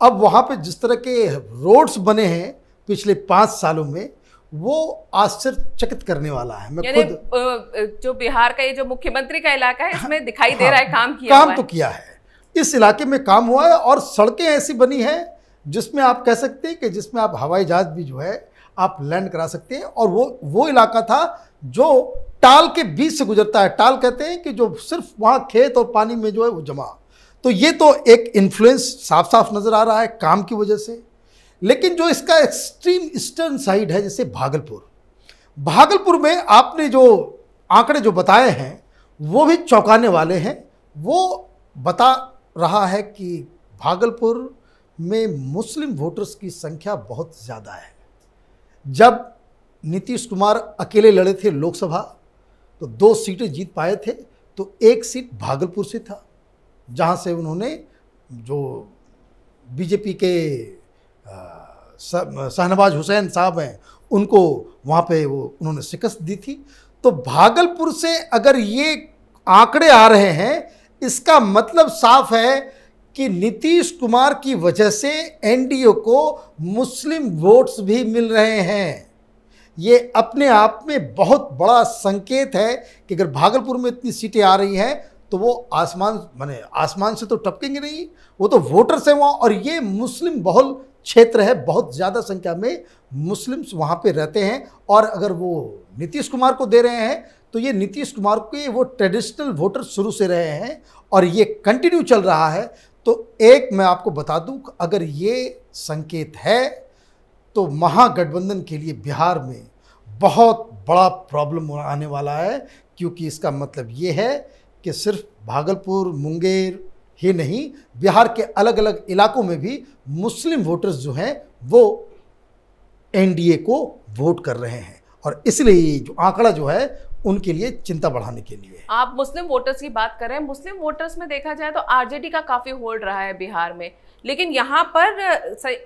अब वहाँ पे जिस तरह के रोड्स बने हैं पिछले 5 सालों में, वो आश्चर्यचकित करने वाला है। मैं खुद जो बिहार का ये जो मुख्यमंत्री का इलाका है इसमें दिखाई दे रहा है काम तो किया है। इस इलाके में काम हुआ है और सड़कें ऐसी बनी हैं जिसमें आप कह सकते हैं कि जिसमें आप हवाई जहाज भी जो है आप लैंड करा सकते हैं। और वो इलाका था जो टाल के बीच से गुजरता है। टाल कहते हैं कि जो सिर्फ वहाँ खेत और पानी में जो है वो जमा। तो ये तो एक इन्फ्लुएंस साफ साफ नज़र आ रहा है काम की वजह से। लेकिन जो इसका एक्सट्रीम ईस्टर्न साइड है, जैसे भागलपुर में आपने जो आंकड़े जो बताए हैं वो भी चौंकाने वाले हैं। वो बता रहा है कि भागलपुर में मुस्लिम वोटर्स की संख्या बहुत ज़्यादा है। जब नीतीश कुमार अकेले लड़े थे लोकसभा तो 2 सीटें जीत पाए थे, तो 1 सीट भागलपुर से था जहाँ से उन्होंने जो बीजेपी के शाहनवाज हुसैन साहब हैं उनको वहाँ पे उन्होंने शिकस्त दी थी। तो भागलपुर से अगर ये आंकड़े आ रहे हैं, इसका मतलब साफ है कि नीतीश कुमार की वजह से एनडीए को मुस्लिम वोट्स भी मिल रहे हैं। ये अपने आप में बहुत बड़ा संकेत है कि अगर भागलपुर में इतनी सीटें आ रही हैं तो वो आसमान से तो टपकेंगे नहीं, वो तो वोटर्स हैं वहाँ। और ये मुस्लिम बहुल क्षेत्र है, बहुत ज़्यादा संख्या में मुस्लिम्स वहाँ पे रहते हैं। और अगर वो नीतीश कुमार को दे रहे हैं तो ये नीतीश कुमार के वो ट्रेडिशनल वोटर शुरू से रहे हैं और ये कंटिन्यू चल रहा है। तो एक मैं आपको बता दूं, अगर ये संकेत है तो महागठबंधन के लिए बिहार में बहुत बड़ा प्रॉब्लम आने वाला है, क्योंकि इसका मतलब ये है कि सिर्फ भागलपुर, मुंगेर ही नहीं, बिहार के अलग अलग इलाकों में भी मुस्लिम वोटर्स जो हैं वो एनडीए को वोट कर रहे हैं। और इसलिए जो आंकड़ा जो है उनके लिए चिंता बढ़ाने के लिए। आप मुस्लिम वोटर्स की बात कर रहे हैं, मुस्लिम वोटर्स में देखा जाए तो आरजेडी का काफी होल्ड रहा है बिहार में, लेकिन यहाँ पर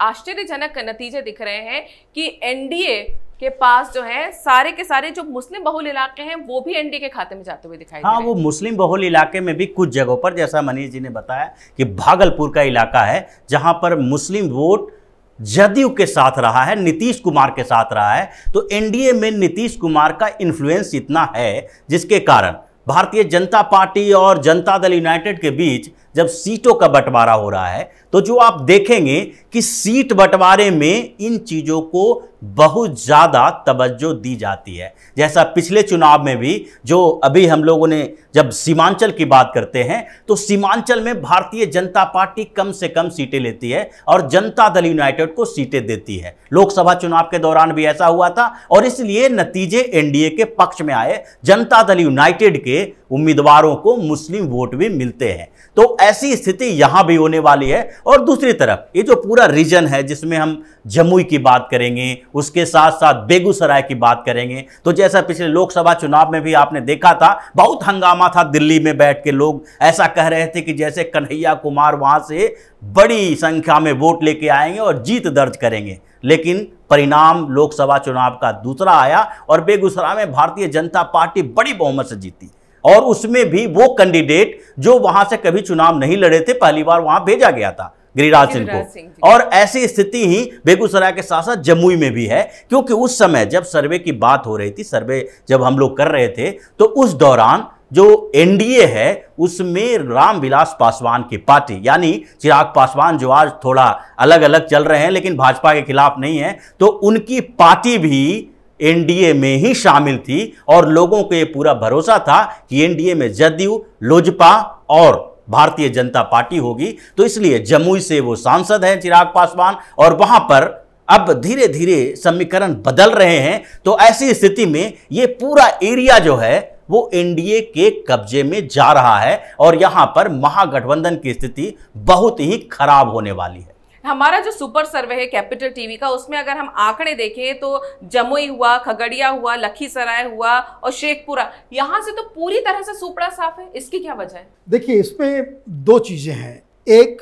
आश्चर्यजनक नतीजे दिख रहे हैं कि एनडीए के पास जो है सारे के सारे जो मुस्लिम बहुल इलाके हैं वो भी एनडीए के खाते में जाते हुए दिखाई दे रहे हैं। वो मुस्लिम बहुल इलाके में भी कुछ जगहों पर, जैसा मनीष जी ने बताया कि भागलपुर का इलाका है जहां पर मुस्लिम वोट जदयू के साथ रहा है, नीतीश कुमार के साथ रहा है। तो एनडीए में नीतीश कुमार का इन्फ्लुएंस इतना है जिसके कारण भारतीय जनता पार्टी और जनता दल यूनाइटेड के बीच जब सीटों का बंटवारा हो रहा है तो जो आप देखेंगे कि सीट बंटवारे में इन चीज़ों को बहुत ज़्यादा तवज्जो दी जाती है। जैसा पिछले चुनाव में भी, जो अभी हम लोगों ने जब सीमांचल की बात करते हैं तो सीमांचल में भारतीय जनता पार्टी कम से कम सीटें लेती है और जनता दल यूनाइटेड को सीटें देती है। लोकसभा चुनाव के दौरान भी ऐसा हुआ था और इसलिए नतीजे एनडीए के पक्ष में आए। जनता दल यूनाइटेड के उम्मीदवारों को मुस्लिम वोट भी मिलते हैं। तो ऐसी स्थिति यहां भी होने वाली है। और दूसरी तरफ ये जो पूरा रीजन है जिसमें हम जमुई की बात करेंगे, उसके साथ साथ बेगूसराय की बात करेंगे, तो जैसा पिछले लोकसभा चुनाव में भी आपने देखा था, बहुत हंगामा था। दिल्ली में बैठ के लोग ऐसा कह रहे थे कि जैसे कन्हैया कुमार वहां से बड़ी संख्या में वोट लेके आएंगे और जीत दर्ज करेंगे। लेकिन परिणाम लोकसभा चुनाव का दूसरा आया और बेगूसराय में भारतीय जनता पार्टी बड़ी बहुमत से जीती, और उसमें भी वो कैंडिडेट जो वहां से कभी चुनाव नहीं लड़े थे, पहली बार वहां भेजा गया था, गिरिराज सिंह को। और ऐसी स्थिति ही बेगूसराय के साथ साथ जमुई में भी है, क्योंकि उस समय जब सर्वे की बात हो रही थी, सर्वे जब हम लोग कर रहे थे, तो उस दौरान जो एनडीए है उसमें रामविलास पासवान की पार्टी, यानी चिराग पासवान जो आज थोड़ा अलग अलग चल रहे हैं लेकिन भाजपा के खिलाफ नहीं है, तो उनकी पार्टी भी एनडीए में ही शामिल थी। और लोगों को यह पूरा भरोसा था कि एनडीए में जदयू, लोजपा और भारतीय जनता पार्टी होगी। तो इसलिए जमुई से वो सांसद हैं चिराग पासवान, और वहां पर अब धीरे धीरे समीकरण बदल रहे हैं। तो ऐसी स्थिति में ये पूरा एरिया जो है वो एनडीए के कब्जे में जा रहा है, और यहां पर महागठबंधन की स्थिति बहुत ही खराब होने वाली है। हमारा जो सुपर सर्वे है कैपिटल टीवी का, उसमें अगर हम आंकड़े देखें तो जमुई हुआ, खगड़िया हुआ, लखीसराय हुआ और शेखपुरा, यहां से तो पूरी तरह से सुपड़ा साफ है। इसकी क्या वजह है? देखिए, इसमें दो चीजें हैं। एक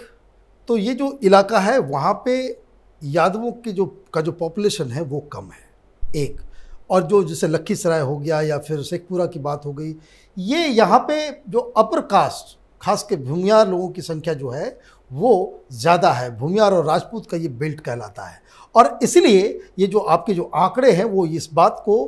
तो ये जो इलाका है वहां पे यादवों के जो पॉपुलेशन है वो कम है, एक। और जो जैसे लखीसराय हो गया या फिर शेखपुरा की बात हो गई, ये यहाँ पे जो अपर कास्ट, खास के भूमियार लोगों की संख्या जो है वो ज़्यादा है। भूमियार और राजपूत का ये बेल्ट कहलाता है, और इसलिए ये जो आपके जो आंकड़े हैं वो इस बात को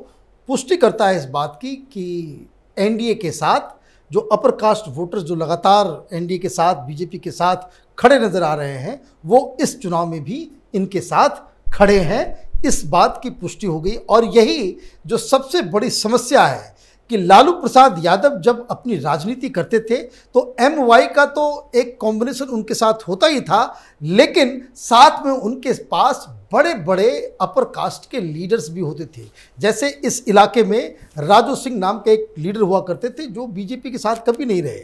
पुष्टि करता है, इस बात की कि एनडीए के साथ जो अपर कास्ट वोटर्स जो लगातार एनडीए के साथ, बीजेपी के साथ खड़े नज़र आ रहे हैं, वो इस चुनाव में भी इनके साथ खड़े हैं, इस बात की पुष्टि हो गई। और यही जो सबसे बड़ी समस्या है कि लालू प्रसाद यादव जब अपनी राजनीति करते थे तो एमवाई का तो एक कॉम्बिनेशन उनके साथ होता ही था, लेकिन साथ में उनके पास बड़े बड़े अपर कास्ट के लीडर्स भी होते थे। जैसे इस इलाके में राजू सिंह नाम के एक लीडर हुआ करते थे जो बीजेपी के साथ कभी नहीं रहे,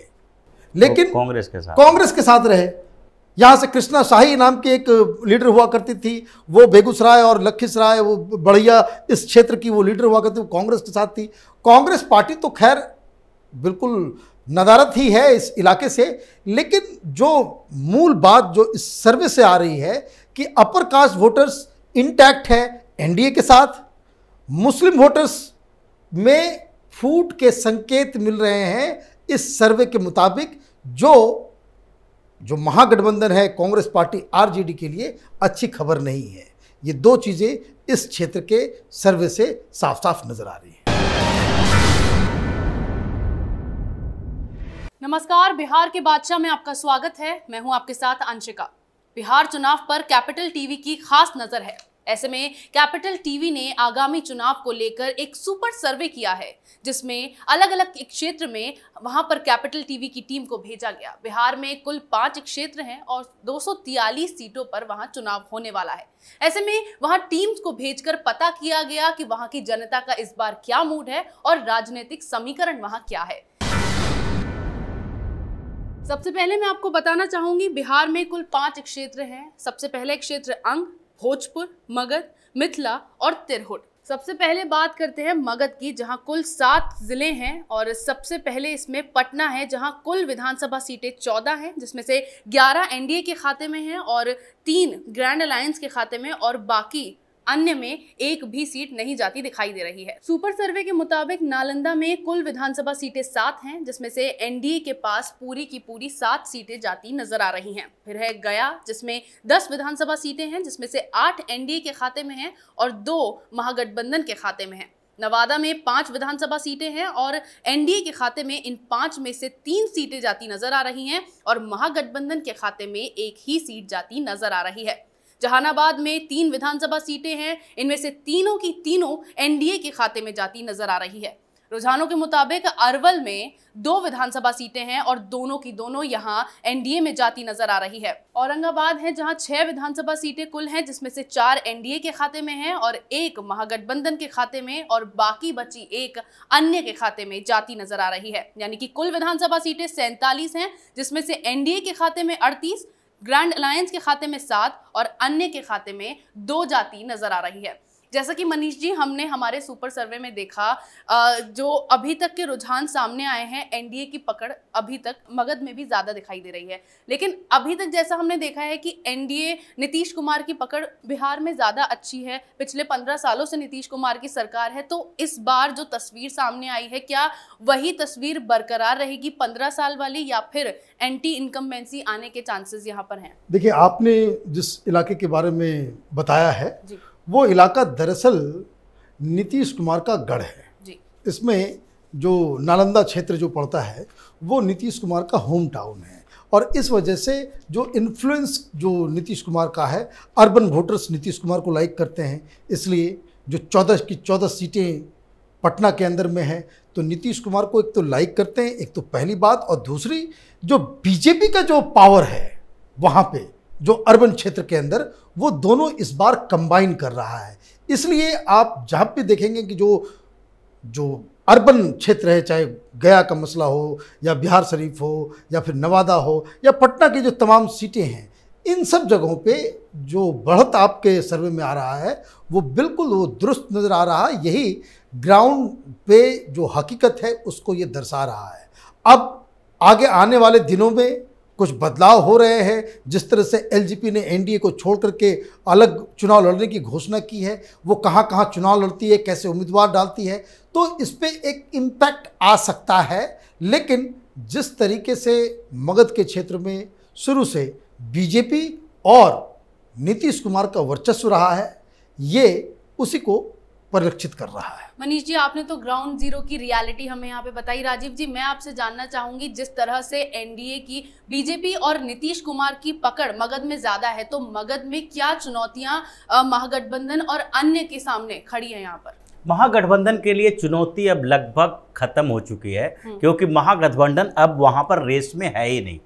लेकिन कांग्रेस के साथ रहे। यहाँ से कृष्णा शाही नाम की एक लीडर हुआ करती थी, वो बेगूसराय और लखीसराय, वो बढ़िया इस क्षेत्र की वो लीडर हुआ करती थी, वो कांग्रेस के साथ थी। कांग्रेस पार्टी तो खैर बिल्कुल नदारत ही है इस इलाके से, लेकिन जो मूल बात जो इस सर्वे से आ रही है कि अपर कास्ट वोटर्स इंटैक्ट है एनडीए के साथ, मुस्लिम वोटर्स में फूट के संकेत मिल रहे हैं इस सर्वे के मुताबिक, जो महागठबंधन है कांग्रेस पार्टी आरजेडी के लिए अच्छी खबर नहीं है। ये दो चीजें इस क्षेत्र के सर्वे से साफ साफ नजर आ रही है। नमस्कार, बिहार के बादशाह में आपका स्वागत है। मैं हूं आपके साथ अंशिका। बिहार चुनाव पर कैपिटल टीवी की खास नजर है। ऐसे में कैपिटल टीवी ने आगामी चुनाव को लेकर एक सुपर सर्वे किया है, जिसमें अलग अलग क्षेत्र में वहां पर कैपिटल टीवी की टीम को भेजा गया। बिहार में कुल 5 क्षेत्र हैं और 243 सीटों पर वहां चुनाव होने वाला है। ऐसे में वहां टीम्स को भेजकर पता किया गया कि वहां की जनता का इस बार क्या मूड है और राजनीतिक समीकरण वहां क्या है। सबसे पहले मैं आपको बताना चाहूंगी, बिहार में कुल 5 क्षेत्र हैं। सबसे पहले क्षेत्र अंग, भोजपुर, मगध, मिथिला और तिरहुत। सबसे पहले बात करते हैं मगध की, जहां कुल 7 जिले हैं और सबसे पहले इसमें पटना है, जहां कुल विधानसभा सीटें 14 हैं, जिसमें से 11 एनडीए के खाते में हैं और 3 ग्रैंड अलायंस के खाते में, और बाकी अन्य में एक भी सीट नहीं जाती दिखाई दे रही है। सुपर सर्वे के मुताबिक नालंदा में कुल विधानसभा सीटें 7 हैं, जिसमें से एनडीए के पास पूरी की पूरी 7 सीटें जाती नजर आ रही हैं। फिर है गया, जिसमें 10 विधानसभा सीटें हैं, जिसमें से 8 एनडीए के खाते में हैं और 2 महागठबंधन के खाते में हैं। नवादा में 5 विधानसभा सीटें हैं और एनडीए के खाते में इन 5 में से 3 सीटें जाती नजर आ रही हैं और महागठबंधन के खाते में 1 ही सीट जाती नजर आ रही है। जहानाबाद में 3 विधानसभा सीटें हैं, इनमें से तीनों की तीनों एनडीए के खाते में जाती नजर आ रही है। रुझानों के मुताबिक अरवल में 2 विधानसभा सीटें हैं और दोनों की दोनों यहां एनडीए में जाती नजर आ रही है। औरंगाबाद है जहां 6 विधानसभा सीटें कुल हैं, जिसमें से 4 एनडीए के खाते में हैं और 1 महागठबंधन के खाते में और बाकी बची 1 अन्य के खाते में जाती नजर आ रही है। यानी कि कुल विधानसभा सीटें 47 हैं, जिसमें से एनडीए के खाते में 38, ग्रैंड अलायंस के खाते में 7 और अन्य के खाते में 2 जाती नजर आ रही है। जैसा कि मनीष जी हमने हमारे सुपर सर्वे में देखा, जो अभी तक के रुझान सामने आए हैं, एनडीए की पकड़ अभी तक मगध में भी ज्यादा दिखाई दे रही है। लेकिन अभी तक जैसा हमने देखा है कि एनडीए नीतीश कुमार की पकड़ बिहार में ज्यादा अच्छी है। पिछले 15 सालों से नीतीश कुमार की सरकार है, तो इस बार जो तस्वीर सामने आई है, क्या वही तस्वीर बरकरार रहेगी 15 साल वाली, या फिर एंटी इनकम्बेंसी आने के चांसेस यहाँ पर हैं? देखिए, आपने जिस इलाके के बारे में बताया है जी। वो इलाका दरअसल नीतीश कुमार का गढ़ है जी। इसमें जो नालंदा क्षेत्र जो पड़ता है वो नीतीश कुमार का होम टाउन है, और इस वजह से जो इन्फ्लुएंस जो नीतीश कुमार का है, अर्बन वोटर्स नीतीश कुमार को लाइक करते हैं। इसलिए जो 14 की 14 सीटें पटना के अंदर में है, तो नीतीश कुमार को एक तो लाइक करते हैं, एक तो पहली बात, और दूसरी जो बीजेपी का जो पावर है वहाँ पे जो अर्बन क्षेत्र के अंदर, वो दोनों इस बार कंबाइन कर रहा है। इसलिए आप जहाँ पे देखेंगे कि जो अर्बन क्षेत्र है, चाहे गया का मसला हो या बिहार शरीफ हो या फिर नवादा हो या पटना की जो तमाम सीटें हैं, इन सब जगहों पे जो बढ़त आपके सर्वे में आ रहा है वो बिल्कुल वो दुरुस्त नज़र आ रहा है। यही ग्राउंड पे जो हकीकत है उसको ये दर्शा रहा है। अब आगे आने वाले दिनों में कुछ बदलाव हो रहे हैं। जिस तरह से एलजेपी ने एनडीए को छोड़ करके अलग चुनाव लड़ने की घोषणा की है, वो कहाँ कहाँ चुनाव लड़ती है, कैसे उम्मीदवार डालती है, तो इस पे एक इम्पैक्ट आ सकता है। लेकिन जिस तरीके से मगध के क्षेत्र में शुरू से बीजेपी और नीतीश कुमार का वर्चस्व रहा है, ये उसी को परिलक्षित कर रहा है। मनीष जी, आपने तो ग्राउंड जीरो की रियलिटी हमें यहाँ पे बताई। राजीव जी, मैं आपसे जानना चाहूंगी, जिस तरह से एनडीए की बीजेपी और नीतीश कुमार की पकड़ मगध में ज्यादा है, तो मगध में क्या चुनौतियां महागठबंधन और अन्य के सामने खड़ी है? यहाँ पर महागठबंधन के लिए चुनौती अब लगभग खत्म हो चुकी है, क्योंकि महागठबंधन अब वहां पर रेस में है ही नहीं।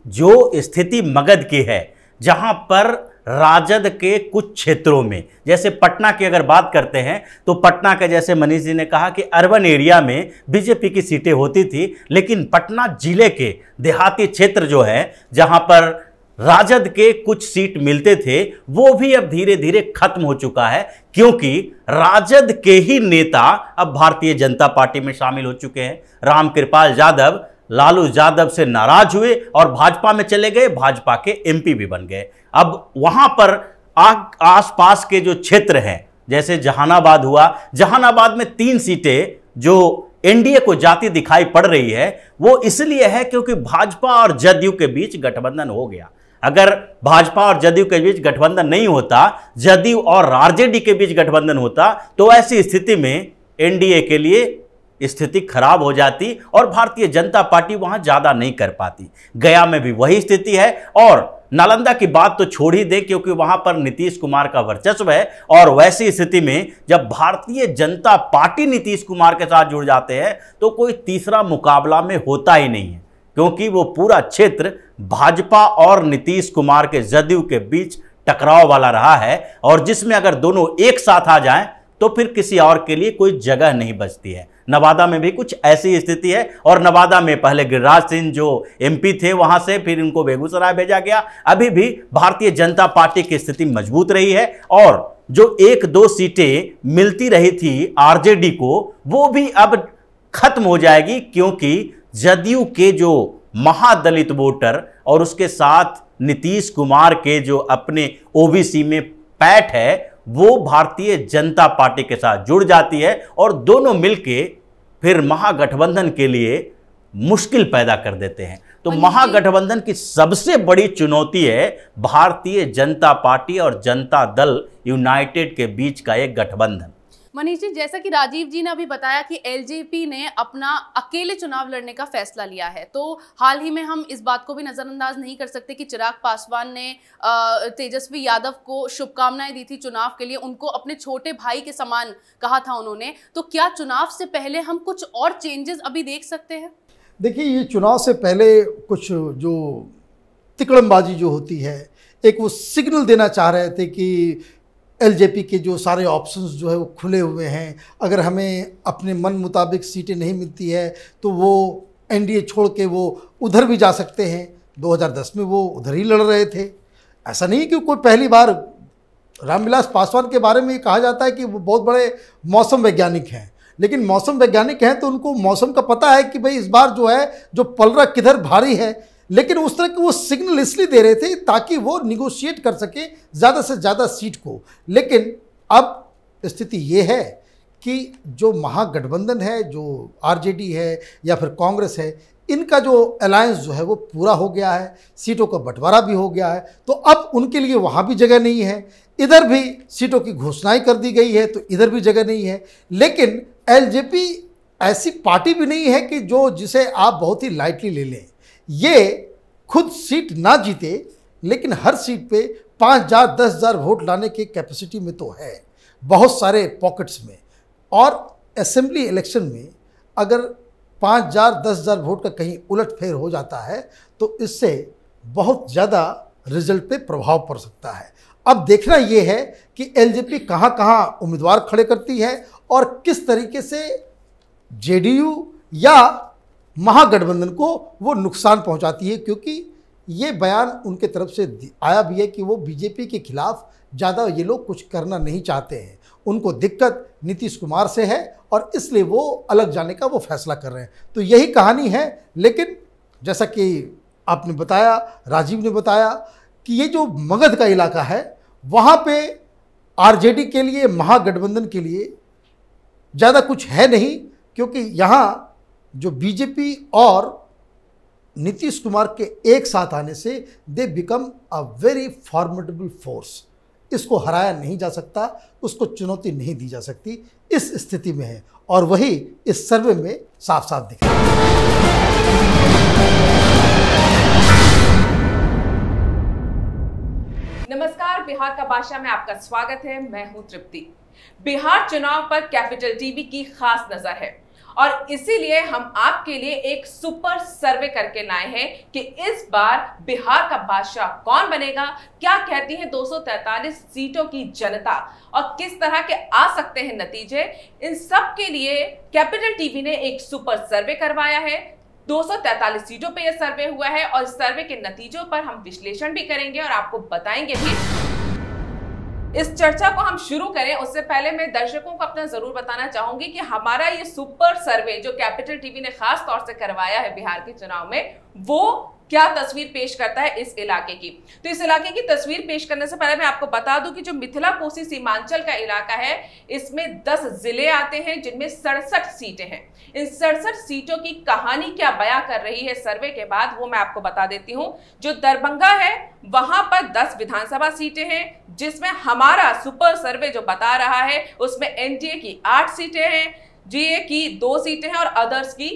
जो स्थिति मगध की है, जहां पर राजद के कुछ क्षेत्रों में, जैसे पटना की अगर बात करते हैं, तो पटना के जैसे मनीष जी ने कहा कि अर्बन एरिया में बीजेपी की सीटें होती थी, लेकिन पटना जिले के देहाती क्षेत्र जो है, जहां पर राजद के कुछ सीट मिलते थे, वो भी अब धीरे धीरे खत्म हो चुका है, क्योंकि राजद के ही नेता अब भारतीय जनता पार्टी में शामिल हो चुके हैं। रामकृपाल यादव लालू यादव से नाराज हुए और भाजपा में चले गए, भाजपा के एमपी भी बन गए। अब वहां पर आसपास के जो क्षेत्र हैं, जैसे जहानाबाद हुआ, जहानाबाद में 3 सीटें जो एनडीए को जाती दिखाई पड़ रही है, वो इसलिए है क्योंकि भाजपा और जदयू के बीच गठबंधन हो गया। अगर भाजपा और जदयू के बीच गठबंधन नहीं होता, जदयू और आरजेडी के बीच गठबंधन होता, तो ऐसी स्थिति में एनडीए के लिए स्थिति खराब हो जाती और भारतीय जनता पार्टी वहां ज्यादा नहीं कर पाती। गया में भी वही स्थिति है, और नालंदा की बात तो छोड़ ही दें, क्योंकि वहां पर नीतीश कुमार का वर्चस्व है। और वैसी स्थिति में जब भारतीय जनता पार्टी नीतीश कुमार के साथ जुड़ जाते हैं, तो कोई तीसरा मुकाबला में होता ही नहीं है, क्योंकि वो पूरा क्षेत्र भाजपा और नीतीश कुमार के जदयू के बीच टकराव वाला रहा है, और जिसमें अगर दोनों एक साथ आ जाएं तो फिर किसी और के लिए कोई जगह नहीं बचती है। नवादा में भी कुछ ऐसी स्थिति है, और नवादा में पहले गिरिराज सिंह जो एमपी थे वहां से फिर उनको बेगूसराय भेजा गया। अभी भी भारतीय जनता पार्टी की स्थिति मजबूत रही है, और जो 1-2 सीटें मिलती रही थी आरजेडी को, वो भी अब खत्म हो जाएगी, क्योंकि जदयू के जो महादलित वोटर और उसके साथ नीतीश कुमार के जो अपने ओबीसी में पैठ है, वो भारतीय जनता पार्टी के साथ जुड़ जाती है, और दोनों मिलके फिर महागठबंधन के लिए मुश्किल पैदा कर देते हैं। तो महागठबंधन की सबसे बड़ी चुनौती है भारतीय जनता पार्टी और जनता दल यूनाइटेड के बीच का एक गठबंधन। मनीष जी, जैसा कि राजीव जी ने अभी बताया कि एलजेपी ने अपना अकेले चुनाव लड़ने का फैसला लिया है, तो हाल ही में हम इस बात को भी नजरअंदाज नहीं कर सकते कि चिराग पासवान ने तेजस्वी यादव को शुभकामनाएं दी थी चुनाव के लिए, उनको अपने छोटे भाई के समान कहा था उन्होंने। तो क्या चुनाव से पहले हम कुछ और चेंजेस अभी देख सकते हैं? देखिए, ये चुनाव से पहले कुछ जो तिकड़मबाजी जो होती है, एक वो सिग्नल देना चाह रहे थे कि एलजेपी के जो सारे ऑप्शंस जो है वो खुले हुए हैं, अगर हमें अपने मन मुताबिक सीटें नहीं मिलती है तो वो एनडीए छोड़ के वो उधर भी जा सकते हैं। 2010 में वो उधर ही लड़ रहे थे। ऐसा नहीं कि कोई पहली बार, रामविलास पासवान के बारे में कहा जाता है कि वो बहुत बड़े मौसम वैज्ञानिक हैं, लेकिन मौसम वैज्ञानिक हैं तो उनको मौसम का पता है कि भाई इस बार जो है जो पलड़ा किधर भारी है, लेकिन उस तरह के वो सिग्नल इसलिए दे रहे थे ताकि वो निगोशिएट कर सके ज़्यादा से ज़्यादा सीट को। लेकिन अब स्थिति ये है कि जो महागठबंधन है, जो आरजेडी है या फिर कांग्रेस है, इनका जो अलायंस जो है वो पूरा हो गया है, सीटों का बंटवारा भी हो गया है, तो अब उनके लिए वहाँ भी जगह नहीं है। इधर भी सीटों की घोषणाएं कर दी गई है तो इधर भी जगह नहीं है। लेकिन एलजेपी ऐसी पार्टी भी नहीं है कि जिसे आप बहुत ही लाइटली ले लें। ये खुद सीट ना जीते, लेकिन हर सीट पे 5,000 10,000 वोट लाने की कैपेसिटी में तो है, बहुत सारे पॉकेट्स में। और असेंबली इलेक्शन में अगर 5,000 10,000 वोट का कहीं उलटफेर हो जाता है तो इससे बहुत ज़्यादा रिजल्ट पे प्रभाव पड़ सकता है। अब देखना ये है कि एलजेपी कहाँ कहाँ उम्मीदवार खड़े करती है और किस तरीके से जेडीयू या महागठबंधन को वो नुकसान पहुंचाती है, क्योंकि ये बयान उनके तरफ से आया भी है कि वो बीजेपी के खिलाफ ज़्यादा ये लोग कुछ करना नहीं चाहते हैं। उनको दिक्कत नीतीश कुमार से है और इसलिए वो अलग जाने का वो फैसला कर रहे हैं। तो यही कहानी है। लेकिन जैसा कि आपने बताया, राजीव ने बताया कि ये जो मगध का इलाका है वहाँ पे आरजेडी के लिए, महागठबंधन के लिए ज़्यादा कुछ है नहीं, क्योंकि यहाँ जो बीजेपी और नीतीश कुमार के एक साथ आने से they become a very formidable force. इसको हराया नहीं जा सकता, उसको चुनौती नहीं दी जा सकती, इस स्थिति में है और वही इस सर्वे में साफ साफ दिख रहा है। नमस्कार, बिहार का बादशाह में आपका स्वागत है। मैं हूं तृप्ति। बिहार चुनाव पर कैपिटल टीवी की खास नजर है और इसीलिए हम आपके लिए एक सुपर सर्वे करके लाए हैं कि इस बार बिहार का बादशाह कौन बनेगा, क्या कहती है 243 सीटों की जनता और किस तरह के आ सकते हैं नतीजे। इन सब के लिए कैपिटल टीवी ने एक सुपर सर्वे करवाया है। 243 सीटों पे यह सर्वे हुआ है और इस सर्वे के नतीजों पर हम विश्लेषण भी करेंगे और आपको बताएंगे भी। इस चर्चा को हम शुरू करें उससे पहले मैं दर्शकों को अपना जरूर बताना चाहूंगी कि हमारा ये सुपर सर्वे जो कैपिटल टीवी ने खास तौर से करवाया है बिहार के चुनाव में, वो क्या तस्वीर पेश करता है इस इलाके की। तो इस इलाके की तस्वीर पेश करने से पहले मैं आपको बता दूं कि जो मिथिला कोसी सीमांचल का इलाका है इसमें 10 जिले आते हैं जिनमें 67 सीटें हैं। इन 67 सीटों की कहानी क्या बयां कर रही है सर्वे के बाद, वो मैं आपको बता देती हूं। जो दरभंगा है वहां पर 10 विधानसभा सीटें हैं, जिसमें हमारा सुपर सर्वे जो बता रहा है उसमें एनडीए की 8 सीटें हैं, जीए की 2 सीटें हैं और अदर्स की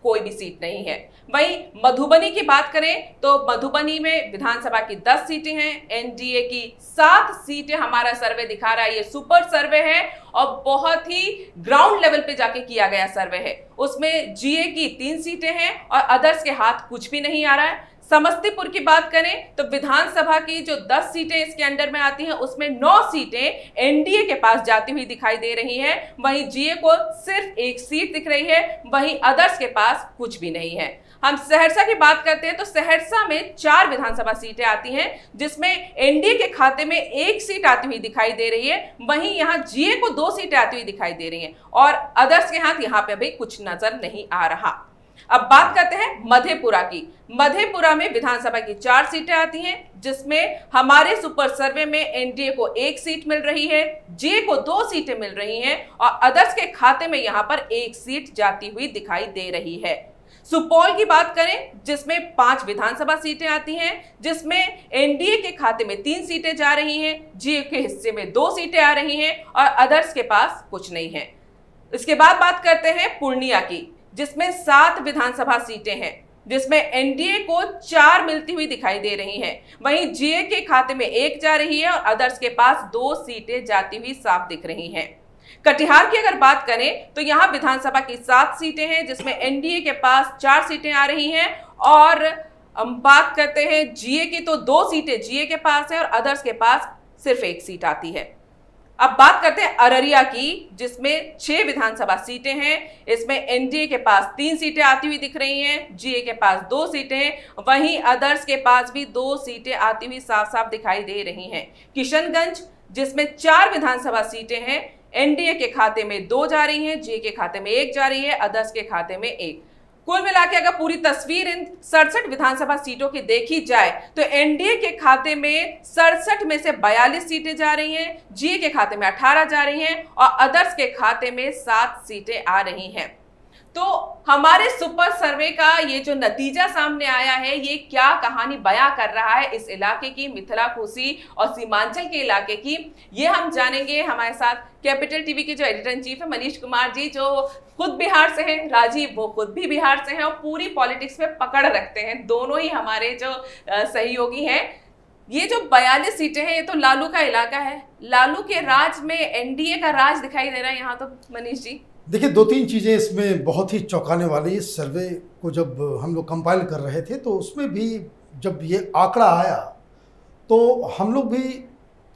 कोई भी सीट नहीं है। वहीं मधुबनी की बात करें तो मधुबनी में विधानसभा की 10 सीटें हैं, एनडीए की 7 सीटें हमारा सर्वे दिखा रहा है। ये सुपर सर्वे है और बहुत ही ग्राउंड लेवल पे जाके किया गया सर्वे है। उसमें जीए की 3 सीटें हैं और अदर्स के हाथ कुछ भी नहीं आ रहा है। समस्तीपुर की बात करें तो विधानसभा की जो 10 सीटें इसके अंडर में आती हैं उसमें 9 सीटें एनडीए के पास जाती हुई दिखाई दे रही हैं। वहीं जीए को सिर्फ 1 सीट दिख रही है, वहीं अदर्स के पास कुछ भी नहीं है। हम सहरसा की बात करते हैं तो सहरसा में 4 विधानसभा सीटें आती हैं, जिसमें एनडीए के खाते में 1 सीट आती हुई दिखाई दे रही है। वहीं यहां जीए को 2 सीटें आती हुई दिखाई दे रही हैं और अदर्स के हाथ यहां पे अभी कुछ नजर नहीं आ रहा। अब बात करते हैं मधेपुरा की। मधेपुरा में विधानसभा की 4 सीटें आती हैं, जिसमें हमारे सुपर सर्वे में एनडीए को 1 सीट मिल रही है, जीए को 2 सीटें मिल रही हैं और अदर्स के खाते में यहां पर 1 सीट जाती हुई दिखाई दे रही है। सुपौल की बात करें जिसमें 5 विधानसभा सीटें आती हैं, जिसमें एनडीए के खाते में 3 सीटें जा रही हैं, जीए के हिस्से में 2 सीटें आ रही हैं और अदर्स के पास कुछ नहीं है। इसके बाद बात करते हैं पूर्णिया की, जिसमें 7 विधानसभा सीटें हैं, जिसमें एनडीए को 4 मिलती हुई दिखाई दे रही हैं। वहीं जीए के खाते में 1 जा रही है और अदर्स के पास 2 सीटें जाती हुई साफ दिख रही हैं। कटिहार की अगर बात करें तो यहां विधानसभा की 7 सीटें हैं, जिसमें एनडीए के पास 4 सीटें आ रही हैं और हम बात करते हैं जीए की तो 2 सीटें जीए के पास है और अदर्स के पास सिर्फ 1 सीट आती है। अब बात करते हैं अररिया की, जिसमें 6 विधानसभा सीटें हैं। इसमें एनडीए के पास 3 सीटें आती हुई दिख रही हैं, जीए के पास 2 सीटें, वहीं अदर्स के पास भी 2 सीटें आती हुई साफ साफ दिखाई दे रही हैं। किशनगंज जिसमें 4 विधानसभा सीटें हैं, एनडीए के खाते में 2 जा रही हैं, जीए के खाते में 1 जा रही है, अदर्स के खाते में 1। कुल मिलाकर अगर पूरी तस्वीर इन 67 विधानसभा सीटों की देखी जाए तो एनडीए के खाते में 67 में से 42 सीटें जा रही हैं, जीए के खाते में 18 जा रही हैं और अदर्स के खाते में 7 सीटें आ रही हैं। तो हमारे सुपर सर्वे का ये जो नतीजा सामने आया है, ये क्या कहानी बयां कर रहा है इस इलाके की, मिथिला कोसी और सीमांचल के इलाके की, ये हम जानेंगे। हमारे साथ कैपिटल टीवी के जो एडिटर इन चीफ है मनीष कुमार जी, जो खुद बिहार से हैं, राजीव वो खुद भी बिहार से हैं और पूरी पॉलिटिक्स में पकड़ रखते हैं, दोनों ही हमारे जो सहयोगी हैं। ये जो 42 सीटें हैं, ये तो लालू का इलाका है, लालू के राज में एनडीए का राज दिखाई दे रहा है यहाँ तो। मनीष जी देखिए, 2-3 चीज़ें इसमें बहुत ही चौंकाने वाली। इस सर्वे को जब हम लोग कंपाइल कर रहे थे तो उसमें भी जब ये आंकड़ा आया तो हम लोग भी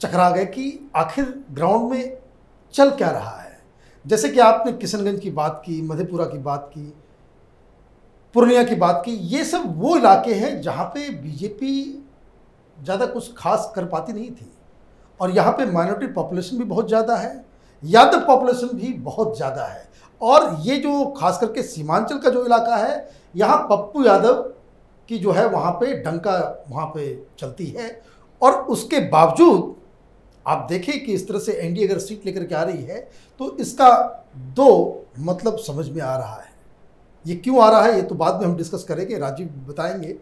चकरा गए कि आखिर ग्राउंड में चल क्या रहा है। जैसे कि आपने किशनगंज की बात की, मधेपुरा की बात की, पूर्णिया की बात की, ये सब वो इलाके हैं जहाँ पे बीजेपी ज़्यादा कुछ खास कर पाती नहीं थी और यहाँ पे माइनॉरिटी पॉपुलेशन भी बहुत ज़्यादा है, यादव पॉपुलेशन भी बहुत ज़्यादा है। और ये जो खास करके सीमांचल का जो इलाका है, यहाँ पप्पू यादव की जो है वहाँ पे डंका वहाँ पे चलती है। और उसके बावजूद आप देखें कि इस तरह से एनडीए अगर सीट लेकर के आ रही है तो इसका 2 मतलब समझ में आ रहा है। ये क्यों आ रहा है ये तो बाद में हम डिस्कस करेंगे, राजीव बताएंगे।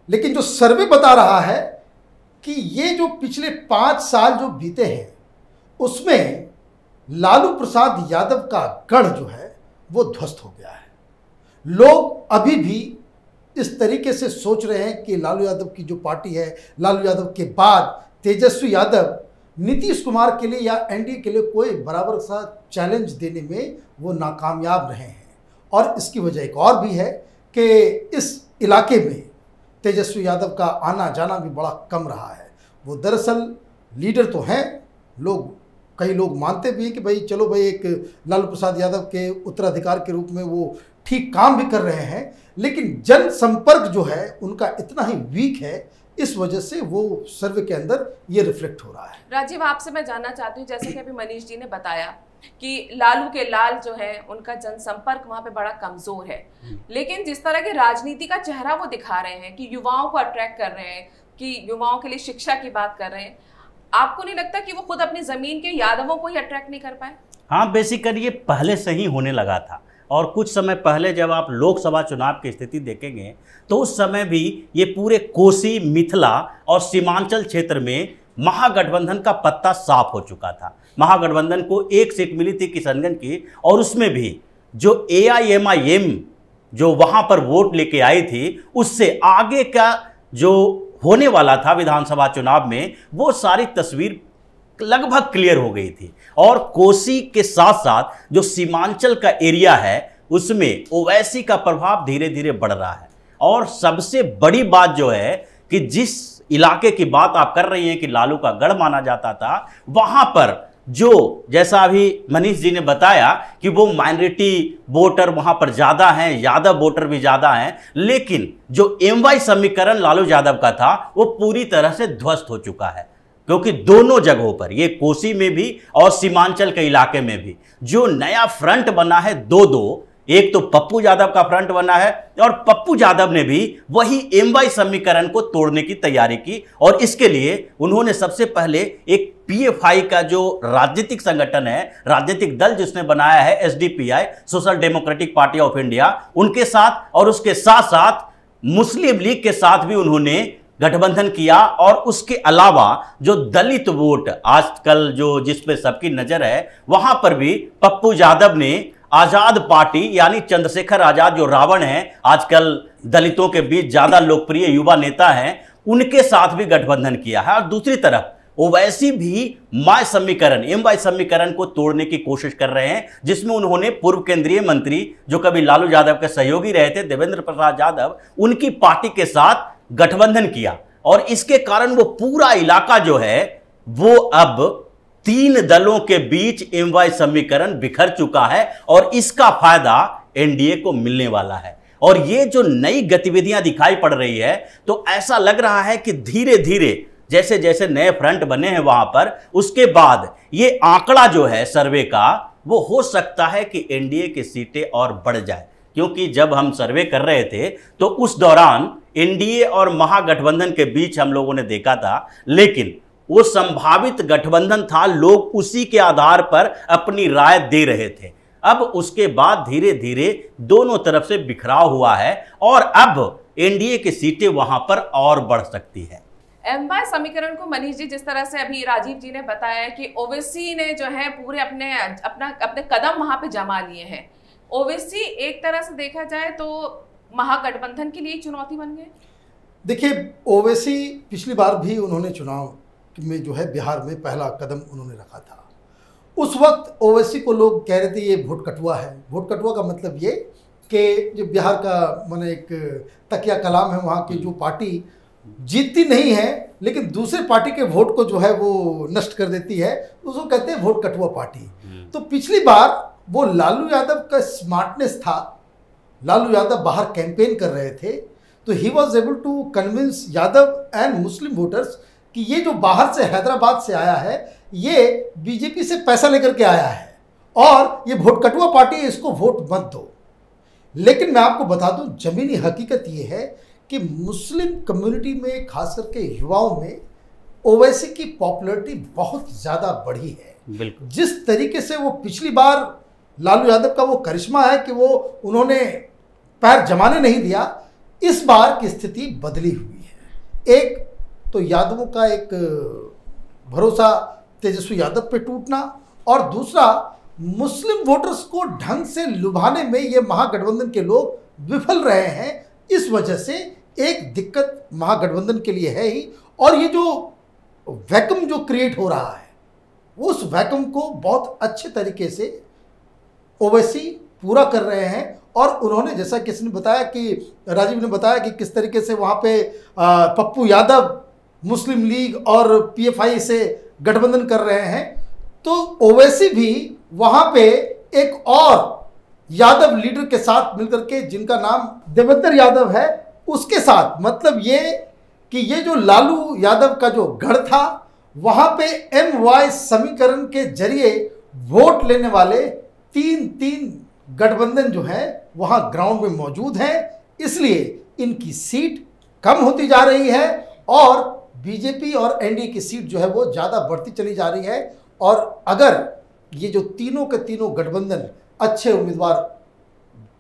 लेकिन जो सर्वे बता रहा है कि ये जो पिछले 5 साल जो बीते हैं उसमें लालू प्रसाद यादव का गढ़ जो है वो ध्वस्त हो गया है। लोग अभी भी इस तरीके से सोच रहे हैं कि लालू यादव की जो पार्टी है, लालू यादव के बाद तेजस्वी यादव नीतीश कुमार के लिए या एनडीए के लिए कोई बराबर सा चैलेंज देने में वो नाकामयाब रहे हैं। और इसकी वजह एक और भी है कि इस इलाके में तेजस्वी यादव का आना जाना भी बड़ा कम रहा है। वो दरअसल लीडर तो हैं, कई लोग मानते भी हैं कि भाई चलो भाई एक लालू प्रसाद यादव के उत्तराधिकार के रूप में वो ठीक काम भी कर रहे हैं, लेकिन जनसंपर्क जो है उनका इतना ही वीक है, इस वजह से वो सर्वे के अंदर ये रिफ्लेक्ट हो रहा है। राजीव, आपसे मैं जानना चाहती हूँ, जैसे कि अभी मनीष जी ने बताया कि लालू के लाल जो है उनका जनसंपर्क वहाँ पे बड़ा कमजोर है, लेकिन जिस तरह के राजनीति का चेहरा वो दिखा रहे हैं कि युवाओं को अट्रैक्ट कर रहे हैं, कि युवाओं के लिए शिक्षा की बात कर रहे हैं, आपको नहीं लगता कि वो खुद अपनी जमीन के यादवों को ही अट्रैक्ट नहीं कर पाए? हाँ, बेसिकली ये पहले से ही होने लगा था और कुछ समय पहले जब आप लोकसभा चुनाव की स्थिति देखेंगे तो उस समय भी ये पूरे कोसी, मिथिला और सीमांचल क्षेत्र में महागठबंधन का पत्ता साफ हो चुका था। महागठबंधन को 1 सीट मिली थी किशनगंज की और उसमें भी जो AIMIM जो वहाँ पर वोट लेके आई थी, उससे आगे का जो होने वाला था विधानसभा चुनाव में वो सारी तस्वीर लगभग क्लियर हो गई थी। और कोसी के साथ साथ जो सीमांचल का एरिया है उसमें ओवैसी का प्रभाव धीरे धीरे बढ़ रहा है। और सबसे बड़ी बात जो है कि जिस इलाके की बात आप कर रही हैं कि लालू का गढ़ माना जाता था, वहां पर जो जैसा अभी मनीष जी ने बताया कि वो माइनॉरिटी वोटर वहां पर ज़्यादा हैं, यादव वोटर भी ज़्यादा हैं, लेकिन जो MY समीकरण लालू यादव का था वो पूरी तरह से ध्वस्त हो चुका है। क्योंकि दोनों जगहों पर, ये कोसी में भी और सीमांचल के इलाके में भी, जो नया फ्रंट बना है 2-2, एक तो पप्पू यादव का फ्रंट बना है और पप्पू यादव ने भी वही MY समीकरण को तोड़ने की तैयारी की और इसके लिए उन्होंने सबसे पहले एक PFI का जो राजनीतिक संगठन है, राजनीतिक दल जिसने बनाया है SDPI, social democratic party of India, उनके साथ और उसके साथ साथ मुस्लिम लीग के साथ भी उन्होंने गठबंधन किया। और उसके अलावा जो दलित वोट आजकल जो जिस पे सबकी नजर है, वहां पर भी पप्पू यादव ने आजाद पार्टी यानी चंद्रशेखर आजाद जो रावण है, आजकल दलितों के बीच ज्यादा लोकप्रिय युवा नेता हैं, उनके साथ भी गठबंधन किया है। और दूसरी तरफ ओवैसी भी MY समीकरण को तोड़ने की कोशिश कर रहे हैं, जिसमें उन्होंने पूर्व केंद्रीय मंत्री जो कभी लालू यादव के सहयोगी रहे थे, देवेंद्र प्रसाद यादव, उनकी पार्टी के साथ गठबंधन किया। और इसके कारण वो पूरा इलाका जो है वो अब 3 दलों के बीच MY समीकरण बिखर चुका है और इसका फायदा NDA को मिलने वाला है। और ये जो नई गतिविधियां दिखाई पड़ रही है, तो ऐसा लग रहा है कि धीरे धीरे जैसे जैसे नए फ्रंट बने हैं वहां पर, उसके बाद ये आंकड़ा जो है सर्वे का, वो हो सकता है कि NDA की सीटें और बढ़ जाए। क्योंकि जब हम सर्वे कर रहे थे तो उस दौरान NDA और महागठबंधन के बीच हम लोगों ने देखा था, लेकिन वो संभावित गठबंधन था, लोग उसी के आधार पर अपनी राय दे रहे थे। अब उसके बाद धीरे धीरे दोनों तरफ से बिखराव हुआ है और अब NDA की सीटें वहां पर और बढ़ सकती है। MY समीकरण को मनीष जी, जिस तरह से अभी राजीव जी ने बताया कि ओवैसी ने जो है पूरे अपने कदम वहां पे जमा लिए हैं। ओवैसी एक तरह से देखा जाए तो महागठबंधन के लिए चुनौती बन गए। देखिए, ओवैसी पिछली बार भी उन्होंने चुनाव में जो है बिहार में पहला कदम उन्होंने रखा था। उस वक्त ओवैसी को लोग कह रहे थे ये वोट कटुआ है। वोट कटुआ का मतलब ये कि जो बिहार का माने एक तकिया कलाम है, वहाँ की जो पार्टी जीतती नहीं है लेकिन दूसरे पार्टी के वोट को जो है वो नष्ट कर देती है, उसको कहते हैं वोट कटुआ पार्टी। तो पिछली बार वो लालू यादव का स्मार्टनेस था, लालू यादव बाहर कैंपेन कर रहे थे, तो he was able to convince Yadav and Muslim voters कि ये जो बाहर से हैदराबाद से आया है ये बीजेपी से पैसा लेकर के आया है और ये वोट कटुआ पार्टी है, इसको वोट मत दो। लेकिन मैं आपको बता दूं, जमीनी हकीकत ये है कि मुस्लिम कम्युनिटी में खास करके युवाओं में ओवैसी की पॉपुलैरिटी बहुत ज़्यादा बढ़ी है। बिल्कुल, जिस तरीके से वो पिछली बार लालू यादव का वो करिश्मा है कि वो उन्होंने पैर जमाने नहीं दिया, इस बार की स्थिति बदली हुई है। एक तो यादवों का एक भरोसा तेजस्वी यादव पे टूटना और दूसरा मुस्लिम वोटर्स को ढंग से लुभाने में ये महागठबंधन के लोग विफल रहे हैं। इस वजह से एक दिक्कत महागठबंधन के लिए है ही, और ये जो वैक्यूम जो क्रिएट हो रहा है उस वैक्यूम को बहुत अच्छे तरीके से ओवैसी पूरा कर रहे हैं। और उन्होंने जैसा किसी ने बताया कि राजीव ने बताया कि किस तरीके से वहाँ पे पप्पू यादव मुस्लिम लीग और PFI से गठबंधन कर रहे हैं, तो ओवैसी भी वहाँ पे एक और यादव लीडर के साथ मिलकर के, जिनका नाम देवेंद्र यादव है, उसके साथ, मतलब ये कि ये जो लालू यादव का जो गढ़ था वहाँ पे MY समीकरण के जरिए वोट लेने वाले 3 गठबंधन जो है वहाँ ग्राउंड में मौजूद हैं। इसलिए इनकी सीट कम होती जा रही है और बीजेपी और NDA की सीट जो है वो ज़्यादा बढ़ती चली जा रही है। और अगर ये जो तीनों के तीनों गठबंधन अच्छे उम्मीदवार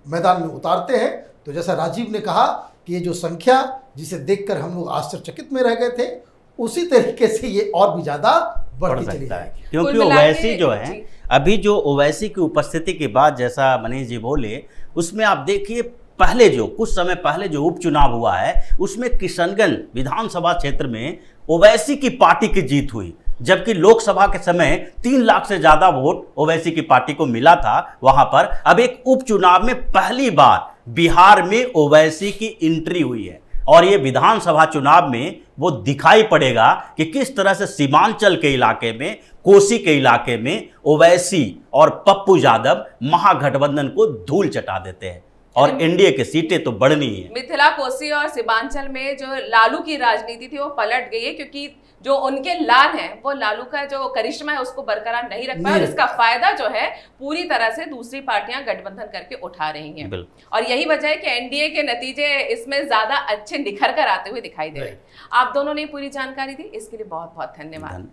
मैदान में उतारते हैं तो जैसा राजीव ने कहा कि ये जो संख्या जिसे देखकर हम लोग आश्चर्यचकित में रह गए थे, उसी तरीके से ये और भी ज़्यादा बढ़ती चली जाएगी। क्योंकि ओवैसी जो है, अभी जो ओवैसी की उपस्थिति के बाद जैसा मनीष जी बोले, उसमें आप देखिए पहले जो कुछ समय पहले जो उपचुनाव हुआ है उसमें किशनगंज विधानसभा क्षेत्र में ओवैसी की पार्टी की जीत हुई, जबकि लोकसभा के समय 3 लाख से ज्यादा वोट ओवैसी की पार्टी को मिला था वहां पर। अब एक उपचुनाव में पहली बार बिहार में ओवैसी की एंट्री हुई है और ये विधानसभा चुनाव में वो दिखाई पड़ेगा कि किस तरह से सीमांचल के इलाके में, कोसी के इलाके में ओवैसी और पप्पू यादव महागठबंधन को धूल चटा देते हैं और NDA की सीटें तो बढ़नी है। मिथिला, कोसी और सीमांचल में जो लालू की राजनीति थी वो पलट गई है, क्योंकि जो उनके लाल हैं वो लालू का जो करिश्मा है उसको बरकरार नहीं रख पाए और इसका फायदा जो है पूरी तरह से दूसरी पार्टियां गठबंधन करके उठा रही हैं। और यही वजह है कि एनडीए के नतीजे इसमें ज्यादा अच्छे निखर कर आते हुए दिखाई दे रहे हैं। आप दोनों ने पूरी जानकारी दी, इसके लिए बहुत बहुत धन्यवाद।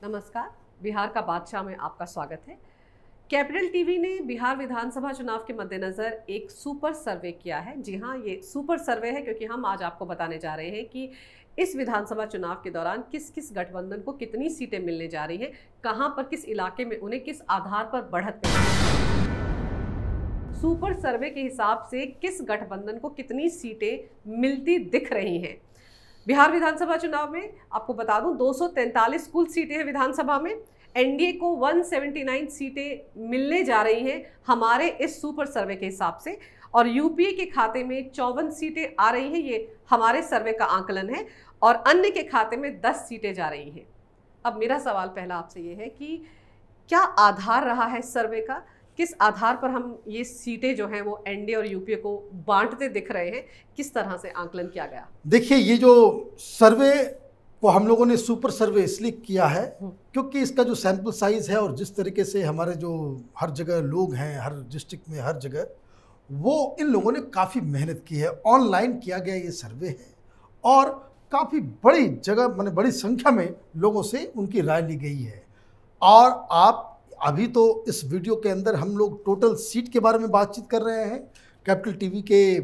नमस्कार, बिहार का बादशाह में आपका स्वागत है। कैपिटल टीवी ने बिहार विधानसभा चुनाव के मद्देनज़र एक सुपर सर्वे किया है। जी हाँ, ये सुपर सर्वे है क्योंकि हम आज आपको बताने जा रहे हैं कि इस विधानसभा चुनाव के दौरान किस किस गठबंधन को कितनी सीटें मिलने जा रही हैं, कहां पर किस इलाके में उन्हें किस आधार पर बढ़त मिलेगी। सुपर सर्वे के हिसाब से किस गठबंधन को कितनी सीटें मिलती दिख रही हैं। बिहार विधानसभा चुनाव में आपको बता दूं 243 कुल सीटें हैं विधानसभा में। एनडीए को 179 सीटें मिलने जा रही हैं हमारे इस सुपर सर्वे के हिसाब से, और यूपीए के खाते में 54 सीटें आ रही हैं, ये हमारे सर्वे का आंकलन है, और अन्य के खाते में 10 सीटें जा रही हैं। अब मेरा सवाल पहला आपसे ये है कि क्या आधार रहा है सर्वे का, किस आधार पर हम ये सीटें जो हैं वो एनडीए और यूपीए को बांटते दिख रहे हैं, किस तरह से आंकलन किया गया? देखिए, ये जो सर्वे को हम लोगों ने सुपर सर्वे इसलिए किया है क्योंकि इसका जो सैंपल साइज है और जिस तरीके से हमारे जो हर जगह लोग हैं, हर डिस्ट्रिक्ट में हर जगह, वो इन लोगों ने काफ़ी मेहनत की है। ऑनलाइन किया गया ये सर्वे है और काफ़ी बड़ी जगह माने बड़ी संख्या में लोगों से उनकी राय ली गई है। और आप अभी तो इस वीडियो के अंदर हम लोग टोटल सीट के बारे में बातचीत कर रहे हैं। कैपिटल टीवी के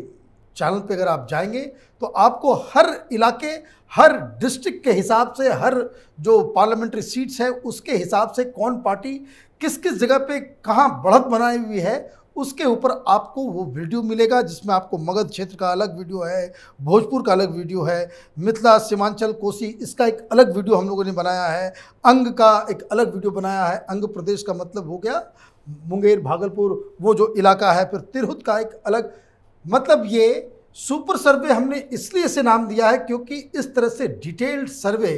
चैनल पे अगर आप जाएंगे तो आपको हर इलाके, हर डिस्ट्रिक्ट के हिसाब से, हर जो पार्लियामेंट्री सीट्स है उसके हिसाब से कौन पार्टी किस किस जगह पे कहाँ बढ़त बनाई हुई है उसके ऊपर आपको वो वीडियो मिलेगा, जिसमें आपको मगध क्षेत्र का अलग वीडियो है, भोजपुर का अलग वीडियो है, मिथिला, सीमांचल, कोसी, इसका एक अलग वीडियो हम लोगों ने बनाया है, अंग का एक अलग वीडियो बनाया है। अंग प्रदेश का मतलब हो गया मुंगेर, भागलपुर, वो जो इलाका है, फिर तिरहुत का एक अलग। मतलब ये सुपर सर्वे हमने इसलिए इसे नाम दिया है क्योंकि इस तरह से डिटेल्ड सर्वे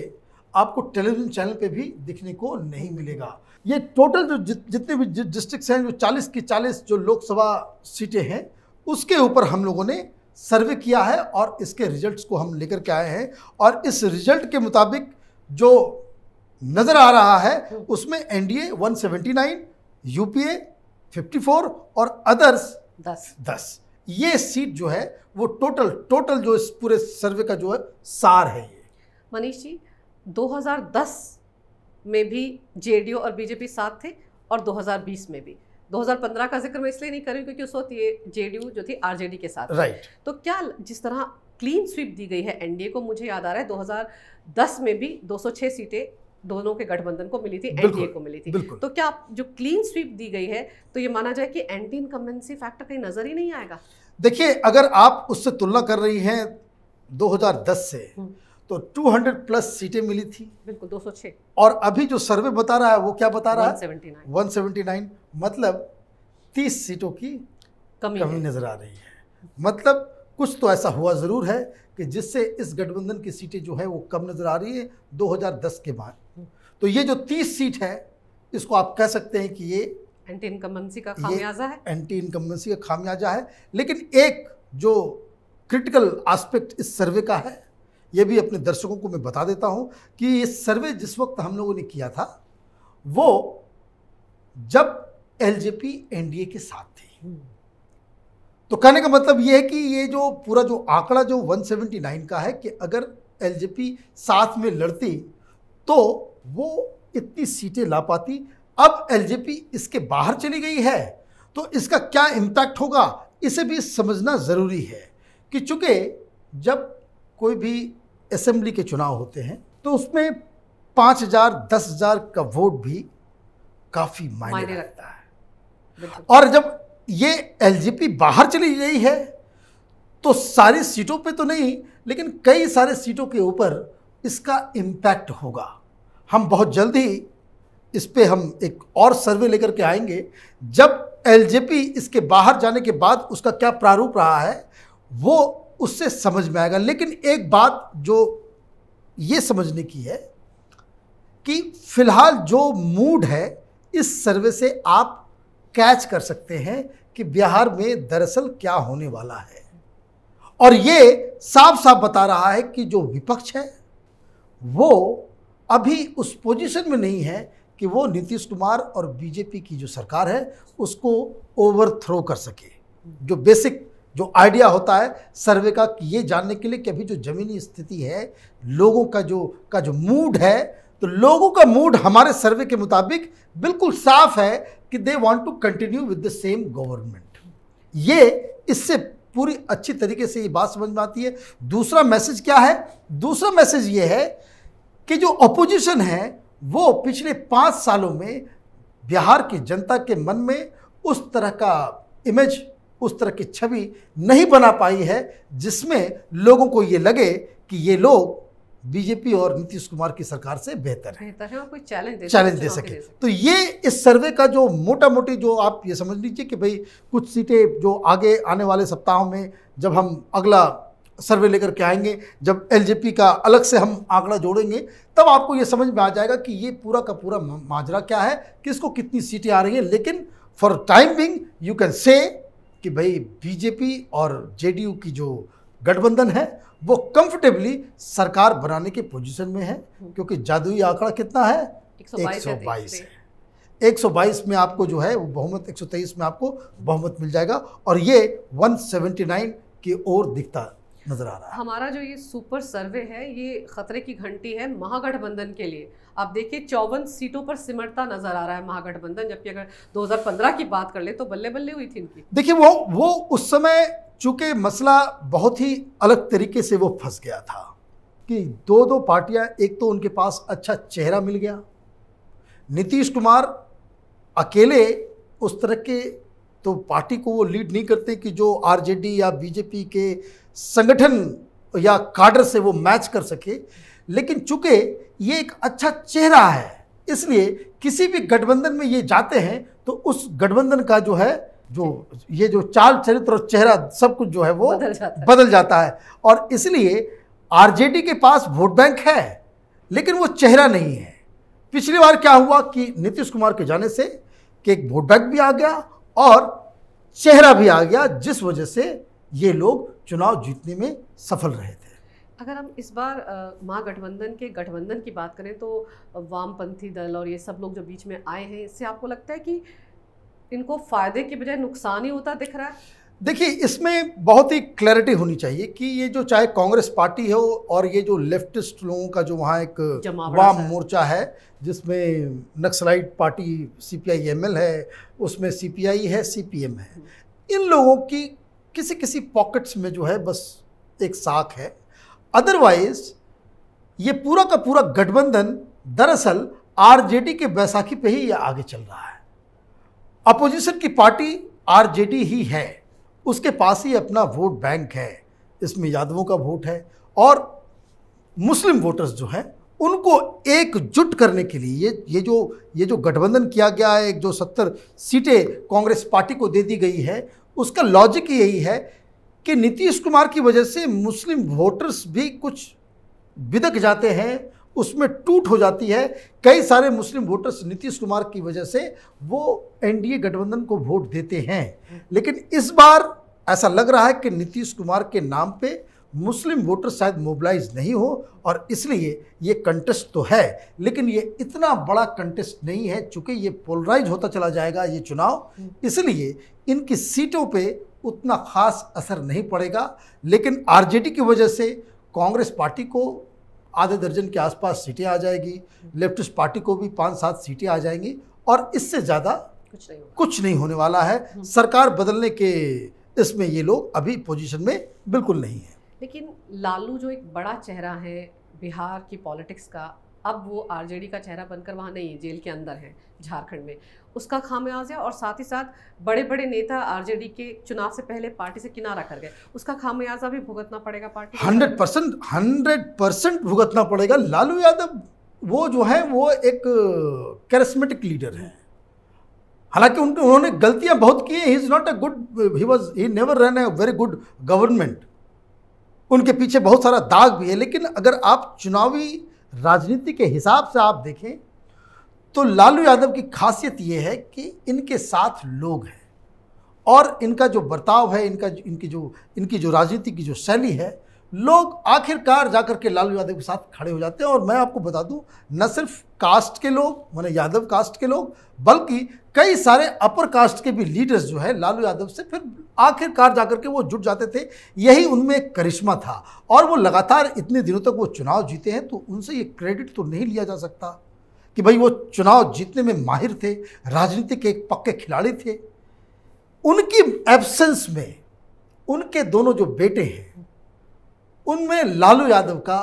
आपको टेलीविज़न चैनल पे भी दिखने को नहीं मिलेगा। ये टोटल जो जितने भी डिस्ट्रिक्ट्स हैं, जो 40 की 40 जो लोकसभा सीटें हैं, उसके ऊपर हम लोगों ने सर्वे किया है और इसके रिजल्ट्स को हम लेकर के आए हैं। और इस रिजल्ट के मुताबिक जो नज़र आ रहा है उसमें एनडीए 179, यूपीए 54 और अदर्स 10। ये सीट जो है वो टोटल जो इस पूरे सर्वे का जो है सार है। ये मनीष जी, 2010 में भी जेडीयू और बीजेपी साथ थे और 2020 में भी। 2015 का जिक्र मैं इसलिए नहीं कर रही क्योंकि उस वक्त ये जेडीयू जो थी आरजेडी के साथ, राइट। तो क्या जिस तरह क्लीन स्वीप दी गई है एनडीए को, मुझे याद आ रहा है 2010 में भी 206 सीटें दोनों के गठबंधन को मिली थी, एनडीए को मिली थी। तो क्या जो क्लीन स्वीप दी गई है तो ये माना जाए कि एंटी इनकम्बेंसी फैक्टर कहीं नजर ही नहीं आएगा? देखिए, अगर आप उससे तुलना कर रही हैं 2010 से, तो 200 प्लस सीटें मिली थी। बिल्कुल, 206। और अभी जो सर्वे बता रहा है वो क्या बता रहा है? 179। मतलब 30 सीटों की कमी नजर आ रही है। मतलब कुछ तो ऐसा हुआ ज़रूर है कि जिससे इस गठबंधन की सीटें जो है वो कम नज़र आ रही है 2010 के बाद। तो ये जो 30 सीट है, इसको आप कह सकते हैं कि ये एंटी इनकम्बेंसी का खामियाजा है। एंटी इनकम्बेंसी का खामियाजा है। लेकिन एक जो क्रिटिकल एस्पेक्ट इस सर्वे का है, ये भी अपने दर्शकों को मैं बता देता हूं कि ये सर्वे जिस वक्त हम लोगों ने किया था वो जब एलजेपी एनडीए के साथ थी। तो कहने का मतलब ये है कि ये जो पूरा जो आंकड़ा जो 179 का है कि अगर एलजेपी साथ में लड़ती तो वो इतनी सीटें ला पाती। अब एलजेपी इसके बाहर चली गई है तो इसका क्या इम्पैक्ट होगा, इसे भी समझना ज़रूरी है कि चूँकि जब कोई भी असेंबली के चुनाव होते हैं तो उसमें 5,000 10,000 का वोट भी काफ़ी मायने रखता है। और जब ये एलजेपी बाहर चली गई है तो सारी सीटों पे तो नहीं, लेकिन कई सारे सीटों के ऊपर इसका इम्पैक्ट होगा। हम बहुत जल्दी इस पे हम एक और सर्वे लेकर के आएंगे। जब एलजेपी इसके बाहर जाने के बाद उसका क्या प्रारूप रहा है वो उससे समझ में आएगा। लेकिन एक बात जो ये समझने की है कि फिलहाल जो मूड है, इस सर्वे से आप कैच कर सकते हैं कि बिहार में दरअसल क्या होने वाला है। और ये साफ साफ बता रहा है कि जो विपक्ष है वो अभी उस पोजीशन में नहीं है कि वो नीतीश कुमार और बीजेपी की जो सरकार है उसको ओवरथ्रो कर सके। जो बेसिक जो आइडिया होता है सर्वे का कि ये जानने के लिए कि अभी जो ज़मीनी स्थिति है, लोगों का जो मूड है, तो लोगों का मूड हमारे सर्वे के मुताबिक बिल्कुल साफ है कि they want to continue with the same government. ये इससे पूरी अच्छी तरीके से ये बात समझ में आती है। दूसरा मैसेज क्या है? दूसरा मैसेज ये है कि जो अपोजिशन है वो पिछले 5 सालों में बिहार की जनता के मन में उस तरह का इमेज, उस तरह की छवि नहीं बना पाई है जिसमें लोगों को ये लगे कि ये लोग बीजेपी और नीतीश कुमार की सरकार से बेहतर है और कोई चैलेंज दे सके। तो ये इस सर्वे का जो मोटा मोटी जो आप ये समझ लीजिए कि भाई कुछ सीटें जो आगे आने वाले सप्ताहों में जब हम अगला सर्वे लेकर के आएंगे, जब एलजेपी का अलग से हम आंकड़ा जोड़ेंगे, तब आपको ये समझ में आ जाएगा कि ये पूरा का पूरा माजरा क्या है, किसको कितनी सीटें आ रही हैं। लेकिन for time being you can say कि भाई बीजेपी और जेडीयू की जो गठबंधन है वो कंफर्टेबली सरकार बनाने के पोजीशन में है, क्योंकि जादुई आंकड़ा कितना है? 122 है। 122 में आपको जो है वो बहुमत, 123 में आपको बहुमत मिल जाएगा और ये 179 की ओर दिखता नजर आ रहा है। हमारा जो ये सुपर सर्वे है ये खतरे की घंटी है महागठबंधन के लिए। आप देखिए 54 सीटों पर सिमटता नजर आ रहा है महागठबंधन, जबकि अगर 2015 की बात कर ले तो बल्ले बल्ले हुई थी इनकी। देखिए वो उस समय चूंकि मसला बहुत ही अलग तरीके से वो फंस गया था कि दो पार्टियां, एक तो उनके पास अच्छा चेहरा मिल गया, नीतीश कुमार अकेले उस तरह के तो पार्टी को वो लीड नहीं करते कि जो आरजेडी या बीजेपी के संगठन या काडर से वो मैच कर सके। लेकिन चूंकि ये एक अच्छा चेहरा है, इसलिए किसी भी गठबंधन में ये जाते हैं तो उस गठबंधन का जो है ये जो चाल चरित्र और चेहरा सब कुछ जो है वो बदल जाता है। और इसलिए आरजेडी के पास वोट बैंक है लेकिन वो चेहरा नहीं है। पिछली बार क्या हुआ कि नीतीश कुमार के जाने से कि एक वोट बैंक भी आ गया और चेहरा भी आ गया, जिस वजह से ये लोग चुनाव जीतने में सफल रहे थे। अगर हम इस बार महागठबंधन के गठबंधन की बात करें तो वामपंथी दल और ये सब लोग जो बीच में आए हैं, इससे आपको लगता है कि इनको फायदे की बजाय नुकसान ही होता दिख रहा है? देखिए, इसमें बहुत ही क्लैरिटी होनी चाहिए कि ये जो चाहे कांग्रेस पार्टी हो और ये जो लेफ्टिस्ट लोगों का जो वहाँ एक वाम मोर्चा है जिसमें नक्सलाइट पार्टी CPI-ML है, उसमें CPI है, CPM है, इन लोगों की किसी किसी पॉकेट्स में जो है बस एक साख है। अदरवाइज ये पूरा का पूरा गठबंधन दरअसल आरजेडी के बैसाखी पे ही ये आगे चल रहा है। अपोजिशन की पार्टी आरजेडी ही है, उसके पास ही अपना वोट बैंक है, इसमें यादवों का वोट है और मुस्लिम वोटर्स जो हैं उनको एकजुट करने के लिए ये जो गठबंधन किया गया है, जो 70 सीटें कांग्रेस पार्टी को दे दी गई है, उसका लॉजिक यही है कि नीतीश कुमार की वजह से मुस्लिम वोटर्स भी कुछ बिदक जाते हैं, उसमें टूट हो जाती है। कई सारे मुस्लिम वोटर्स नीतीश कुमार की वजह से वो एनडीए गठबंधन को वोट देते हैं। लेकिन इस बार ऐसा लग रहा है कि नीतीश कुमार के नाम पे मुस्लिम वोटर शायद मोबिलाइज नहीं हो और इसलिए ये कंटेस्ट तो है, लेकिन ये इतना बड़ा कंटेस्ट नहीं है। चूँकि ये पोलराइज होता चला जाएगा ये चुनाव, इसलिए इनकी सीटों पे उतना खास असर नहीं पड़ेगा। लेकिन आरजेडी की वजह से कांग्रेस पार्टी को आधे दर्जन के आसपास सीटें आ जाएगी, लेफ्टिस्ट पार्टी को भी 5-7 सीटें आ जाएंगी और इससे ज़्यादा कुछ नहीं होने वाला है। सरकार बदलने के इसमें ये लोग अभी पोजीशन में बिल्कुल नहीं है। लेकिन लालू जो एक बड़ा चेहरा है बिहार की पॉलिटिक्स का, अब वो आरजेडी का चेहरा बनकर वहाँ नहीं है, जेल के अंदर है झारखंड में, उसका खामियाजा और साथ ही साथ बड़े बड़े नेता आरजेडी के चुनाव से पहले पार्टी से किनारा कर गए, उसका खामियाजा भी भुगतना पड़ेगा पार्टी को। 100% भुगतना पड़ेगा। लालू यादव वो जो है वो एक कैरिस्मेटिक लीडर है, हालांकि उन्होंने गलतियां बहुत की हैं। He is not a good, he never run a very good government, उनके पीछे बहुत सारा दाग भी है। लेकिन अगर आप चुनावी राजनीति के हिसाब से आप देखें तो लालू यादव की खासियत ये है कि इनके साथ लोग हैं और इनका जो बर्ताव है, इनकी जो राजनीति की जो शैली है, लोग आखिरकार जाकर के लालू यादव के साथ खड़े हो जाते हैं। और मैं आपको बता दूं, न सिर्फ कास्ट के लोग, माने यादव कास्ट के लोग, बल्कि कई सारे अपर कास्ट के भी लीडर्स जो है लालू यादव से फिर आखिरकार जाकर के वो जुट जाते थे। यही उनमें एक करिश्मा था और वो लगातार इतने दिनों तक वो चुनाव जीते हैं, तो उनसे ये क्रेडिट तो नहीं लिया जा सकता कि भाई वो चुनाव जीतने में माहिर थे, राजनीति के एक पक्के खिलाड़ी थे। उनकी एब्सेंस में उनके दोनों जो बेटे हैं उनमें लालू यादव का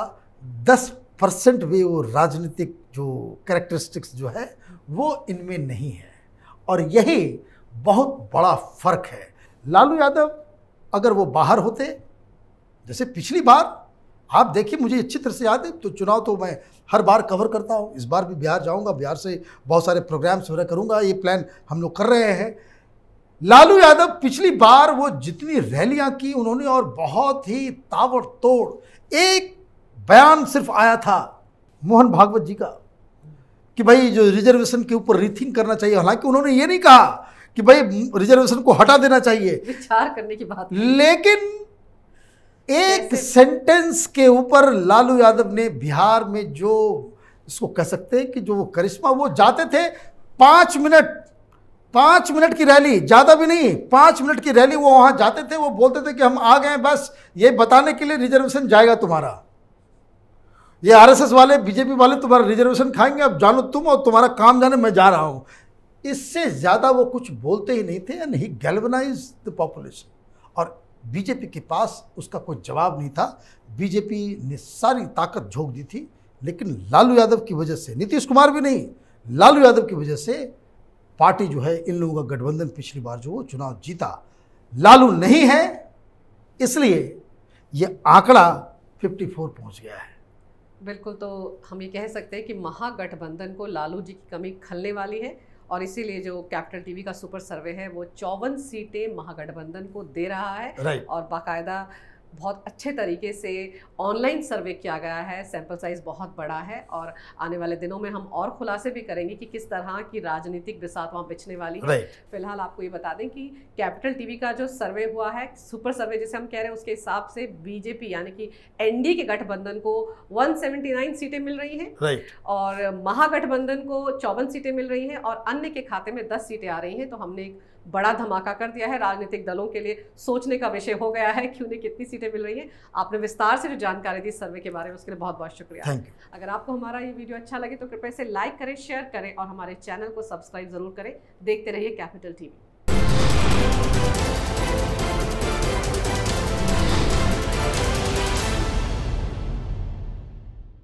10% भी वो राजनीतिक जो कैरेक्टरिस्टिक्स जो है वो इनमें नहीं है और यही बहुत बड़ा फर्क है। लालू यादव अगर वो बाहर होते, जैसे पिछली बार आप देखिए, मुझे अच्छी तरह से याद है, तो चुनाव तो मैं हर बार कवर करता हूँ, इस बार भी बिहार जाऊँगा, बिहार से बहुत सारे प्रोग्राम्स वगैरह करूँगा, ये प्लान हम लोग कर रहे हैं। लालू यादव पिछली बार वो जितनी रैलियां की उन्होंने और बहुत ही ताबड़तोड़ एक बयान सिर्फ आया था मोहन भागवत जी का कि भाई जो रिजर्वेशन के ऊपर रीथिंक करना चाहिए। हालांकि उन्होंने ये नहीं कहा कि भाई रिजर्वेशन को हटा देना चाहिए, विचार करने की बात, लेकिन एक सेंटेंस के ऊपर लालू यादव ने बिहार में जो इसको कह सकते हैं कि जो वो करिश्मा, वो जाते थे 5 मिनट की रैली, ज़्यादा भी नहीं, 5 मिनट की रैली, वो वहाँ जाते थे, वो बोलते थे कि हम आ गए बस ये बताने के लिए रिजर्वेशन जाएगा तुम्हारा, ये आरएसएस वाले बीजेपी वाले तुम्हारा रिजर्वेशन खाएंगे, अब जानो तुम और तुम्हारा काम जाने, मैं जा रहा हूँ। इससे ज़्यादा वो कुछ बोलते ही नहीं थे and he galvanize the population. और बीजेपी के पास उसका कोई जवाब नहीं था, बीजेपी ने सारी ताकत झोंक दी थी। लेकिन लालू यादव की वजह से, नीतीश कुमार भी नहीं, लालू यादव की वजह से पार्टी जो है, इन लोगों का गठबंधन पिछली बार जो वो चुनाव जीता, लालू नहीं है, इसलिए ये आंकड़ा 54 पहुंच गया है। बिल्कुल, तो हम ये कह सकते हैं कि महागठबंधन को लालू जी की कमी खलने वाली है और इसीलिए जो कैपिटल टीवी का सुपर सर्वे है वो 54 सीटें महागठबंधन को दे रहा है। और बाकायदा बहुत अच्छे तरीके से ऑनलाइन सर्वे किया गया है, सैंपल साइज बहुत बड़ा है और आने वाले दिनों में हम और खुलासे भी करेंगे कि किस तरह की राजनीतिक बिसात वहाँ बिछने वाली है। फिलहाल आपको ये बता दें कि कैपिटल टीवी का जो सर्वे हुआ है, सुपर सर्वे जिसे हम कह रहे हैं, उसके हिसाब से बीजेपी यानी कि एनडीए के गठबंधन को 179 सीटें मिल रही हैं और महागठबंधन को 54 सीटें मिल रही हैं और अन्य के खाते में 10 सीटें आ रही हैं। तो हमने एक बड़ा धमाका कर दिया है, राजनीतिक दलों के लिए सोचने का विषय हो गया है कि उन्हें कितनी सीटें मिल रही हैं। आपने विस्तार से जो जानकारी दी सर्वे के बारे में, उसके लिए बहुत बहुत शुक्रिया। अगर आपको हमारा ये वीडियो अच्छा लगे तो कृपया इसे लाइक करें, शेयर करें और हमारे चैनल को सब्सक्राइब जरूर करें। देखते रहिए कैपिटल टीवी।